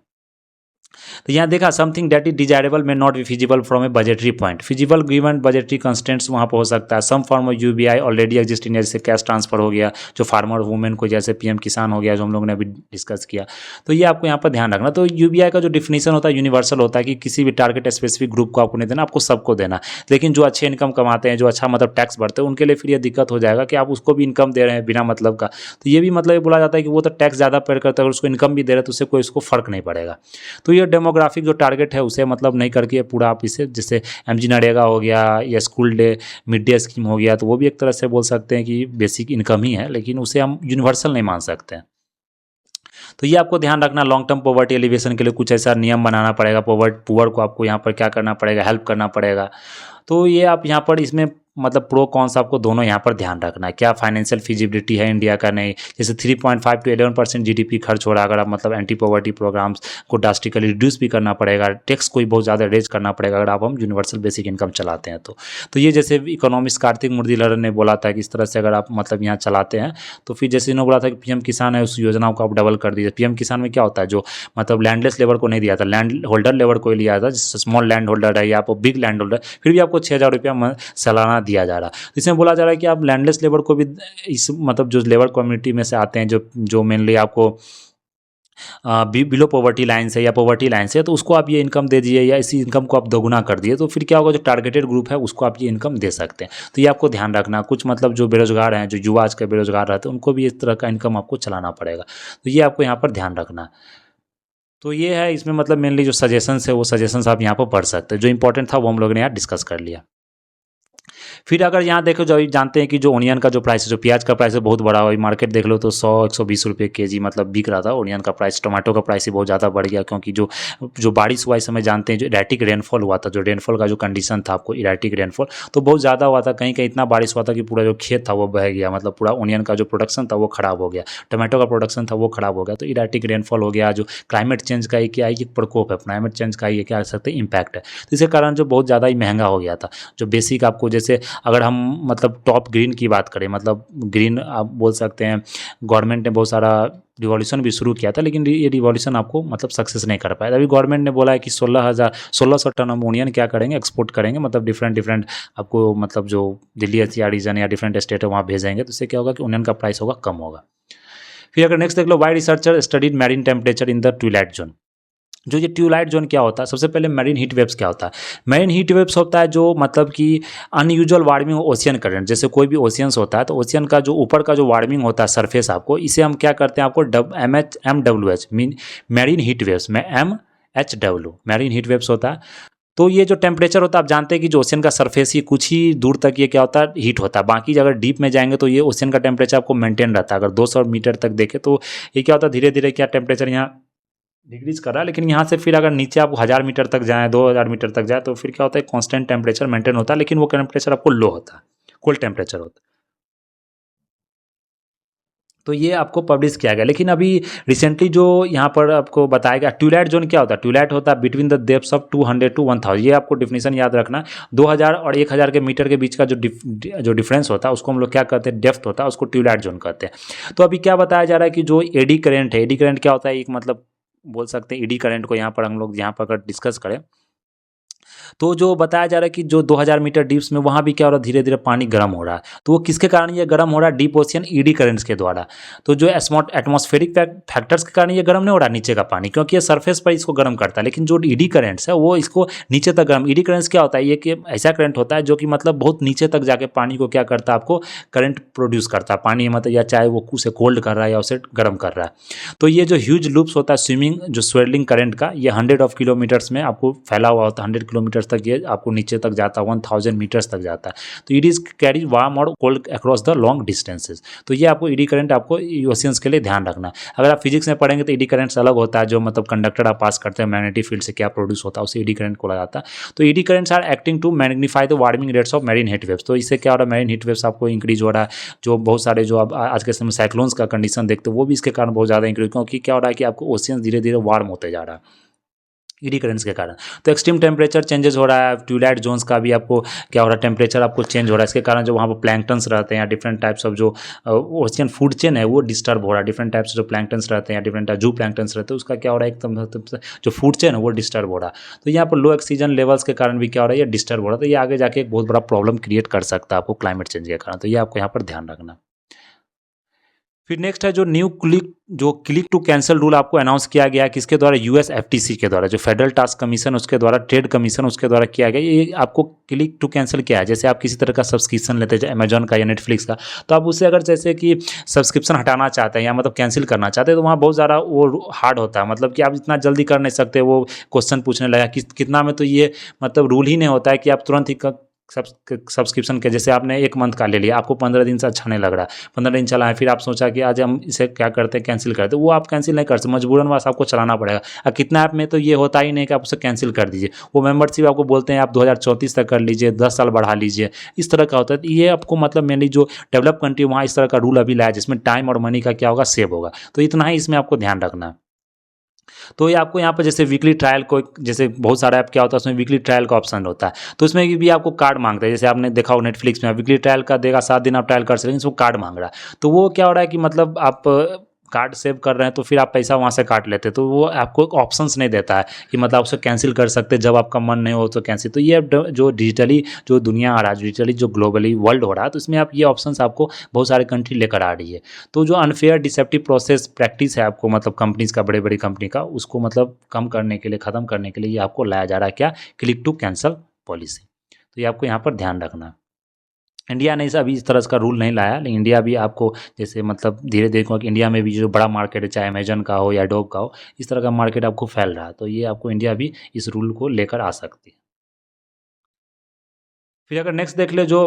तो यहाँ देखा something that is desirable may not be feasible from a budgetary point, feasible given budgetary constants वहाँ पर हो सकता है। Some form of UBI already exist India, जैसे कैश ट्रांसफर हो गया जो फार्मर वुमेन को, जैसे पीएम किसान हो गया जो हम लोगों ने अभी डिस्कस किया। तो ये आपको यहाँ पर ध्यान रखना। तो यूबीआई का जो डिफिनेशन होता है यूनिवर्सल होता है कि किसी भी टारगेट स्पेसिफिक ग्रुप को आपको नहीं देना, आपको सबको देना। लेकिन जो अच्छे इनकम कमाते हैं, जो अच्छा मतलब टैक्स भरते हैं, उनके लिए फिर ये दिक्कत हो जाएगा कि आप उसको भी इनकम दे रहे हैं बिना मतलब का। तो ये भी मतलब ये बोला जाता है कि वो तो टैक्स ज़्यादा पे करता है, अगर उसको इनकम भी दे रहे हैं तो उससे कोई उसको फर्क नहीं पड़ेगा। तो ये डेमोग्राफिक जो टारगेट है उसे मतलब नहीं करके पूरा आप इसे, जैसे एमजी नरेगा हो गया या school day mid day scheme हो गया, तो वो भी एक तरह से बोल सकते हैं कि बेसिक इनकम ही है, लेकिन उसे हम यूनिवर्सल नहीं मान सकते हैं। तो ये आपको ध्यान रखना, लॉन्ग टर्म पॉवर्टी एलिवेशन के लिए कुछ ऐसा नियम बनाना पड़ेगा, पुअर को आपको यहाँ पर क्या करना पड़ेगा, हेल्प करना पड़ेगा। तो ये आप यहाँ पर इसमें मतलब प्रो कॉन्स आपको दोनों यहाँ पर ध्यान रखना है। क्या फाइनेंशियल फिजिबिलिटी है इंडिया का, नहीं, जैसे 3.5 to 11% जीडीपी खर्च हो रहा है, अगर आप मतलब एंटी पॉवर्टी प्रोग्राम्स को ड्रास्टिकली रिड्यूस भी करना पड़ेगा, टैक्स को बहुत ज़्यादा रेज करना पड़ेगा अगर आप हम यूनिवर्सल बेसिक इनकम चलाते हैं तो ये जैसे इकोनॉमिस्ट कार्तिक मुरलीधरन ने बोला था कि इस तरह से अगर आप मतलब यहाँ चलाते हैं तो फिर जैसे इन्होंने बोला था कि पीएम किसान है उस योजना को आप डबल कर दीजिए। पीएम किसान में क्या होता है, जो मतलब लैंडलेस लेबर को नहीं दिया था, लैंड होल्डर लेबर को ही लिया था, जैसे स्मॉल लैंड होल्डर है या आप बिग लैंड होल्डर, फिर भी आपको 6,000 रुपया सालाना दिया जा रहा है। इसमें बोला जा रहा है कि आप लैंडलेस लेबर को भी इस मतलब जो लेबर कम्युनिटी में से आते हैं, जो मेनली आपको बिलो पॉवर्टी लाइन से या पॉवर्टी लाइन से, तो उसको आप ये इनकम दे दीजिए या इसी इनकम को आप दोगुना कर दिए, तो फिर क्या होगा, जो टारगेटेड ग्रुप है उसको आप ये इनकम दे सकते हैं। तो ये आपको ध्यान रखना। कुछ मतलब जो बेरोजगार हैं, जो युवा आज के बेरोजगार रहते हैं, उनको भी इस तरह का इनकम आपको चलाना पड़ेगा। तो ये आपको यहाँ पर ध्यान रखना। तो ये है इसमें मतलब मेनली जो सजेशंस है वो सजेशंस आप यहाँ पर पढ़ सकते हैं। जो इंपॉर्टेंट था वो हम लोग ने यहाँ डिस्कस कर लिया। फिर अगर यहाँ देखो, जो जानते हैं कि जो ओनियन का जो प्राइस है, जो प्याज का प्राइस है बहुत बड़ा हुआ, मार्केट देख लो तो 100-120 रुपये केजी मतलब बिक रहा था ओनियन का प्राइस। टमाटो का प्राइस ही बहुत ज़्यादा बढ़ गया, क्योंकि जो बारिश हुआ इस समय जानते हैं, जो इरेटिक रेनफॉल हुआ था, जो रेनफॉल का जो कंडीशन था आपको इरेटिक रेनफॉल, तो बहुत ज़्यादा हुआ था। कहीं कहीं इतना बारिश हुआ था कि पूरा जो खेत था वो बह गया, मतलब पूरा ओनियन का जो प्रोडक्शन था वो खराब हो गया, टमाटो का प्रोडक्शन था वो खराब हो गया। तो इरेटिक रेनफॉल हो गया, जो क्लाइमेट चेंज का क्या है कि प्रकोप है, क्लाइमेट चेंज का ये क्या कर सकते हैं इम्पैक्ट है। तो इसके कारण जो बहुत ज़्यादा ही महंगा हो गया था। जो बेसिक आपको जैसे अगर हम मतलब टॉप ग्रीन की बात करें, मतलब ग्रीन आप बोल सकते हैं गवर्नमेंट ने बहुत सारा रिवॉल्यूशन भी शुरू किया था, लेकिन ये रिवॉल्यूशन आपको मतलब सक्सेस नहीं कर पाया। अभी गवर्नमेंट ने बोला है कि 1600 टन अमोनियन क्या करेंगे, एक्सपोर्ट करेंगे, मतलब डिफरेंट आपको मतलब जो दिल्ली एनसीआर रीजन या डिफरेंट स्टेट है वहाँ भेजेंगे। तो इससे क्या होगा कि ओनियन का प्राइस होगा कम होगा। फिर अगर नेक्स्ट देख लो, why researcher studied marine temperature in the twilight zone. जो ये ट्यूबलाइट जोन क्या होता है, सबसे पहले मैरीन हीट वेव्स क्या होता है। मैरीन हीट वेव्स होता है जो मतलब कि अनयूजुअल वार्मिंग ओशियन करंट, जैसे कोई भी ओशियंस होता है तो ओशियन का जो ऊपर का जो वार्मिंग होता है सरफेस आपको, इसे हम क्या करते हैं, आपको MHMWH mean marine heat waves में MHW मैरीन हीट वेव्स होता है। तो ये जो टेम्परेचर होता है, आप जानते हैं कि जो ओशन का सरफेस ही कुछ ही दूर तक ये क्या होता है, हीट होता है। बाकी अगर डीप में जाएंगे तो ये ओशन का टेम्परेचर आपको मेंटेन रहता है। अगर 200 मीटर तक देखें तो ये क्या होता है, धीरे धीरे क्या टेम्परेचर यहाँ डिक्रीज कर रहा है, लेकिन यहाँ से फिर अगर नीचे आप 1000 मीटर तक जाएँ, 2000 मीटर तक जाए तो फिर क्या होता है, कांस्टेंट टेम्परेचर मेंटेन होता है, लेकिन वो टेम्परेचर आपको लो होता है, कोल्ड टेम्परेचर होता है। तो ये आपको पब्लिश किया गया। लेकिन अभी रिसेंटली जो यहाँ पर आपको बताया गया, ट्यूलाइट जोन क्या होता है, ट्यूलाइट होता है between the depths of 200 to 1000। ये आपको डिफिनेशन याद रखना, 2000 और 1000 के मीटर के बीच का जो डिफरेंस होता है उसको हम लोग क्या कहते हैं, डेप्थ होता है, उसको ट्यूलाइट जोन कहते हैं। तो अभी क्या बताया जा रहा है कि जो एडी करेंट है, एडी करेंट क्या होता है, एक मतलब बोल सकते हैं एडी करंट को यहाँ पर हम लोग यहाँ पर अगर डिस्कस करें तो जो बताया जा रहा है कि जो 2000 मीटर डीप्स में वहाँ भी क्या हो रहा है, धीरे धीरे पानी गर्म हो रहा है। तो वो किसके कारण ये गर्म हो रहा है, डीप ओशियन ईडी करेंट्स के द्वारा। तो जो एटमॉस्फेरिक फैक्टर्स के कारण ये गर्म नहीं हो रहा नीचे का पानी, क्योंकि ये सरफेस पर इसको गर्म करता है, लेकिन जो ईडी करेंट्स है वो इसको नीचे तक गर्म। ईडी करेंट्स क्या होता है, ये कि ऐसा करंट होता है जो कि मतलब बहुत नीचे तक जाके पानी को क्या करता है, आपको करंट प्रोड्यूस करता है पानी, मतलब या चाहे वो उसे कोल्ड कर रहा है या उसे गर्म कर रहा है। तो ये जो ह्यूज लूप्स होता है स्विमिंग जो स्वेलिंग करंट का, ये 100 ऑफ किलोमीटर्स में आपको फैला हुआ होता है, 100 किलोमीटर्स तक ये आपको नीचे तक जाता है, 1000 मीटर्स तक जाता है। तो इट इज कैरी वार्म और cold across the long distances. तो ये आपको ईडी करंट आपको ओशियंस के लिए ध्यान रखना। अगर आप फिजिक्स में पढ़ेंगे तो ईडी करंट्स अलग होता है, जो मतलब कंडक्टर आप पास करते हैं मैग्नेटिक फील्ड से क्या प्रोड्यूस होता है उसे ईडी करंट बोला जाता है। तो eddy currents are acting to magnify the warming rates of marine heat waves. तो इससे क्या हो रहा है, मैरीन हीट वेव्स आपको इंक्रीज हो रहा है। जो बहुत सारे जो आप आज के समय साइक्लोन्स का कंडीशन देखते हो वो भी इसके कारण बहुत ज़्यादा इंक्रीज, क्योंकि क्या हो रहा है कि आपको ओशियंस धीरे धीरे वार्म होते जा रहा है ईडी करेंट्स के कारण। तो एक्सट्रीम टेम्परेचर चेंजेस हो रहा है, ट्यूलाइट जोन्स का भी आपको क्या हो रहा है, टेम्परेचर आपको चेंज हो रहा है। इसके कारण जो वहाँ पर प्लैंक्टन्स रहते हैं या डिफरेंट टाइप्स ऑफ जो ओशियन फूड चेन है वो डिस्टर्ब हो रहा है। डिफरेंट टाइप्स जो प्लैंक्टन्स रहते हैं या डिफरेंट जू प्लैंक्टन्स रहते हैं उसका क्या हो रहा है, एकदम जो फूड चेन है वो डिस्टर्ब हो रहा है। तो यहाँ पर लो ऑक्सीजन लेवल्स के कारण भी क्या हो रहा है, ये डिस्टर्ब हो रहा है। तो ये आगे जाके एक बहुत बड़ा प्रॉब्लम क्रिएट कर सकता है आपको क्लाइमेट चेंज के कारण। तो ये आपको यहाँ पर ध्यान रखना। फिर नेक्स्ट है जो क्लिक टू कैंसिल रूल आपको अनाउंस किया गया किसके द्वारा, यूएस एफटीसी के द्वारा, जो फेडरल टास्क कमीशन उसके द्वारा, ट्रेड कमीशन उसके द्वारा किया गया। ये आपको क्लिक टू कैंसिल क्या है, जैसे आप किसी तरह का सब्सक्रिप्शन लेते हैं अमेजॉन का या नेटफ्लिक्स का, तो आप उससे अगर जैसे कि सब्सक्रिप्शन हटाना चाहते हैं या मतलब कैंसिल करना चाहते हैं तो वहाँ बहुत ज़्यादा वो हार्ड होता है, मतलब कि आप इतना जल्दी कर नहीं सकते। वो क्वेश्चन पूछने लगा कितना में, तो ये मतलब रूल ही नहीं होता है कि आप तुरंत ही सब्सक्रिप्शन के, जैसे आपने 1 मंथ का ले लिया, आपको 15 दिन से अच्छा नहीं लग रहा, 15 दिन चला है, फिर आप सोचा कि आज हम इसे क्या करते हैं, कैंसिल करते, वो आप कैंसिल नहीं कर सकते, मजबूरन वास आपको चलाना पड़ेगा। और कितना ऐप में तो ये होता ही नहीं कि आप उसे कैंसिल कर दीजिए, वो मेंबरशिप आपको बोलते हैं आप 2034 तक कर लीजिए, 10 साल बढ़ा लीजिए, इस तरह का होता है। ये आपको मतलब मेनली जो डेवलप कंट्री वहाँ इस तरह का रूल अभी लाया जिसमें टाइम और मनी का क्या होगा, सेव होगा। तो इतना ही इसमें आपको ध्यान रखना है। तो ये आपको यहाँ पर जैसे वीकली ट्रायल को, जैसे बहुत सारा ऐप क्या होता है उसमें वीकली ट्रायल का ऑप्शन होता है, तो उसमें भी आपको कार्ड मांगता है। जैसे आपने देखा हो नेटफ्लिक्स में वीकली ट्रायल का देगा, 7 दिन आप ट्रायल कर सकते हैं, इसको कार्ड मांग रहा है। तो वो क्या हो रहा है कि मतलब आप कार्ड सेव कर रहे हैं तो फिर आप पैसा वहाँ से काट लेते हैं, तो वो आपको ऑप्शंस नहीं देता है कि मतलब उसे कैंसिल कर सकते जब आपका मन नहीं हो तो कैंसिल। तो ये जो डिजिटली जो दुनिया आ रहा है, डिजिटली जो ग्लोबली वर्ल्ड हो रहा है, तो इसमें आप ये ऑप्शंस आपको बहुत सारे कंट्री लेकर आ रही है। तो जो अनफेयर डिसेप्टिव प्रोसेस प्रैक्टिस है आपको मतलब कंपनीज का, बड़े बड़ी कंपनी का, उसको मतलब कम करने के लिए, ख़त्म करने के लिए ये आपको लाया जा रहा है क्या, क्लिक टू कैंसल पॉलिसी। तो ये आपको यहाँ पर ध्यान रखना। इंडिया ने इस अभी इस तरह का रूल नहीं लाया, लेकिन इंडिया भी आपको जैसे मतलब धीरे धीरे, क्योंकि इंडिया में भी जो बड़ा मार्केट है, चाहे अमेजन का हो या एडोब का हो, इस तरह का मार्केट आपको फैल रहा है। तो ये आपको इंडिया भी इस रूल को लेकर आ सकती है। फिर अगर नेक्स्ट देख ले जो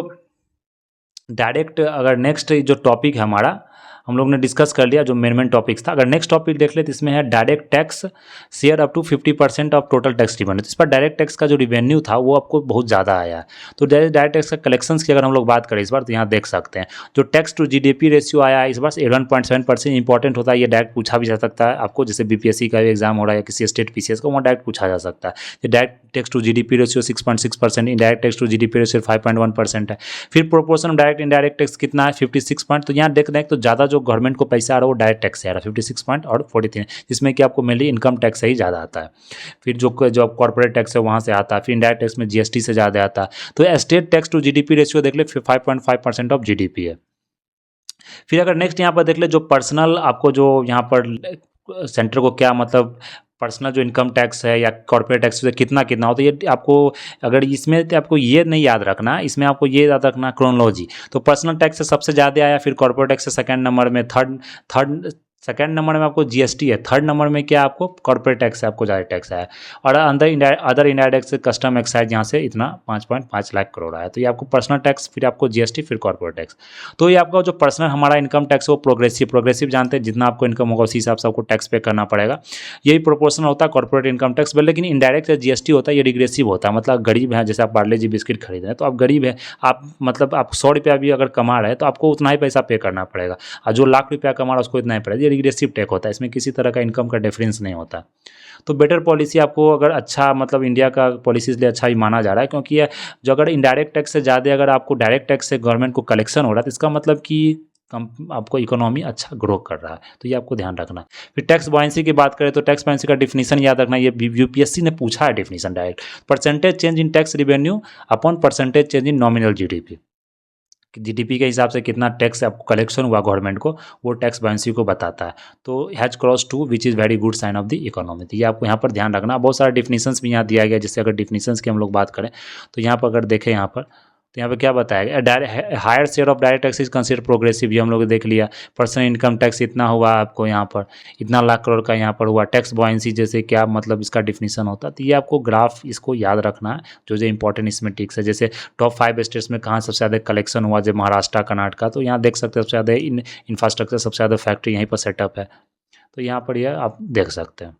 डायरेक्ट, अगर नेक्स्ट जो टॉपिक है हमारा, हम लोग ने डिस्कस कर लिया जो मेन टॉपिक्स था। अगर नेक्स्ट टॉपिक देख ले तो इसमें है direct tax share up to 50% of total tax revenue. तो इस पर डायरेक्ट टैक्स का जो रिवेन्यू था वो आपको बहुत ज़्यादा आया है। तो डायरेक्ट टैक्स का कलेक्शंस की अगर हम लोग बात करें इस बार, तो यहाँ देख सकते हैं जो टैक्स टू जीडीपी रेशियो आया है इस बार 11.7%। इंपॉर्टेंट होता है, ये डायरेक्ट पूछा भी जा सकता है आपको, जैसे बीपीएससी का एग्जाम हो रहा है या किसी स्टेट पीसीएस का, वहाँ डायरेक्ट पूछा जा सकता है। ये direct tax to GDP ratio 6.6%, indirect tax to GDP ratio 5.1% है। फिर प्रोपोर्शन डायरेक्ट इनडायरेक्ट टैक्स कितना है, 56 पॉइंट। तो यहाँ देख दें तो ज़्यादा जो गवर्नमेंट को पैसा आ रहा है वो डायरेक्ट टैक्स से आ रहा है 56 पॉइंट और 43, जिसमें कि आपको मेनली इनकम टैक्स से ही ज़्यादा आता है। फिर जो कॉर्पोरेट टैक्स है वहाँ से आता है, फिर इनडायरेक्ट टैक्स में जीएसटी से ज़्यादा आता है। तो state tax to GDP ratio देख ले 5.5% ऑफ जीडीपी है। फिर अगर नेक्स्ट यहाँ पर देख ले जो पर्सनल आपको जो यहाँ पर सेंटर को क्या मतलब पर्सनल जो इनकम टैक्स है या कॉर्पोरेट टैक्स है कितना कितना होता है, ये आपको अगर इसमें तो आपको ये नहीं याद रखना, इसमें आपको ये याद रखना क्रोनोलॉजी। तो पर्सनल टैक्स से सबसे ज़्यादा आया, फिर कॉर्पोरेट टैक्स से सेकंड नंबर में, थर्ड सेकंड नंबर में आपको जीएसटी है, थर्ड नंबर में क्या आपको कॉर्पोरेट टैक्स है, आपको ज़्यादा टैक्स आया। और अदर इनडायरेक्ट से कस्टम एक्साइज यहाँ से इतना 5.5 लाख करोड़ आया। तो ये आपको पर्सनल टैक्स, फिर आपको जीएसटी, फिर कॉर्पोरेट टैक्स। तो ये आपका जो पर्सनल हमारा इनकम टैक्स है वो प्रोग्रेसिव जानते हैं, जितना आपको इनकम होगा उसी हिसाब से आपको टैक्स पे करना पड़ेगा। यही प्रोपोर्शनल होता है कॉर्पोरेट इनकम टैक्स पर। लेकिन इनडायरेक्ट जीएसटी होता है, ये रिग्रेसिव होता है। मतलब गरीब है, जैसे आप पार्ले जी बिस्किट खरीद रहे हैं तो आप गरीब है, आप मतलब आप 100 रुपया भी अगर कमा रहे हैं तो आपको उतना ही पैसा पे करना पड़ेगा, और जो लाख रुपया कमा रहा है उसको इतना ही पड़ेगा। ये रिग्रेसिव टैक्स होता है, इसमें किसी तरह का इनकम का डिफरेंस नहीं होता। तो बेटर पॉलिसी आपको अगर अच्छा, मतलब इंडिया का पॉलिसी इसलिए अच्छा ही माना जा रहा है क्योंकि ये जो अगर इनडायरेक्ट टैक्स से ज़्यादा अगर आपको डायरेक्ट टैक्स से गवर्नमेंट को कलेक्शन हो रहा है तो इसका मतलब कि आपको इकोनॉमी अच्छा ग्रो कर रहा है। तो ये आपको ध्यान रखना है। फिर टैक्स बॉयंसी की बात करें तो टैक्स बॉयंसी का डिफिनीशन याद रखना, ये यूपीएससी ने पूछा है definition direct. Percentage change in tax revenue upon percentage change in nominal GDP, GDP के हिसाब से कितना टैक्स आपको कलेक्शन हुआ गवर्नमेंट को, वो टैक्स बॉयंसी को बताता है। तो has cross 2 which is very good sign of the economy. तो ये आपको यहाँ पर ध्यान रखना। बहुत सारे डिफिनीशंस भी यहाँ दिया गया, जिससे अगर डिफिनीशंस की हम लोग बात करें तो यहाँ पर अगर देखें यहाँ पर, तो यहाँ पे क्या बताया गया, higher share of direct tax is consider progressive, ये हम लोग देख लिया। पर्सनल इनकम टैक्स इतना हुआ आपको यहाँ पर, इतना लाख करोड़ का यहाँ पर हुआ। टैक्स बॉयंसी जैसे क्या मतलब इसका डिफिनीशन होता है, तो ये आपको ग्राफ इसको याद रखना है, जो इंपॉर्टेंट इसमें टिक्स है। जैसे टॉप 5 स्टेट्स में कहाँ सबसे ज़्यादा कलेक्शन हुआ, जब महाराष्ट्र कर्नाटक, तो यहाँ देख सकते हैं सबसे ज़्यादा इंफ्रास्ट्रक्चर, सबसे ज़्यादा फैक्ट्री यहीं पर सेटअप है। तो यहाँ पर यह आप देख सकते हैं।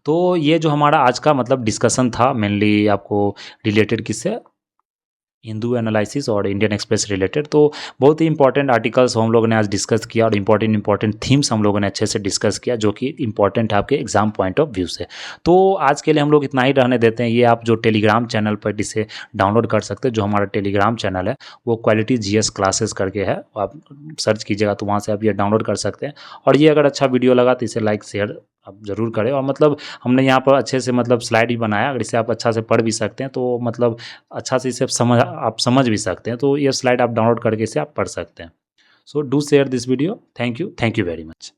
तो ये जो हमारा आज का मतलब डिस्कशन था, मेनली आपको रिलेटेड किससे, हिंदू एनालिसिस और इंडियन एक्सप्रेस रिलेटेड। तो बहुत ही इंपॉर्टेंट आर्टिकल्स हम लोगों ने आज डिस्कस किया, और इंपॉर्टेंट थीम्स हम लोगों ने अच्छे से डिस्कस किया, जो कि इंपॉर्टेंट है आपके एग्जाम पॉइंट ऑफ व्यू से। तो आज के लिए हम लोग इतना ही रहने देते हैं। ये आप जो टेलीग्राम चैनल पर इसे डाउनलोड कर सकते हैं, जो हमारा टेलीग्राम चैनल है वो क्वालिटी जीएस क्लासेस करके है, आप सर्च कीजिएगा तो वहाँ से आप ये डाउनलोड कर सकते हैं। और ये अगर अच्छा वीडियो लगा तो इसे लाइक शेयर आप ज़रूर करें। और मतलब हमने यहाँ पर अच्छे से मतलब स्लाइड भी बनाया, अगर इसे आप अच्छा से पढ़ भी सकते हैं तो मतलब अच्छा से इसे आप समझ भी सकते हैं। तो ये स्लाइड आप डाउनलोड करके इसे आप पढ़ सकते हैं। So do share this video. Thank you very much.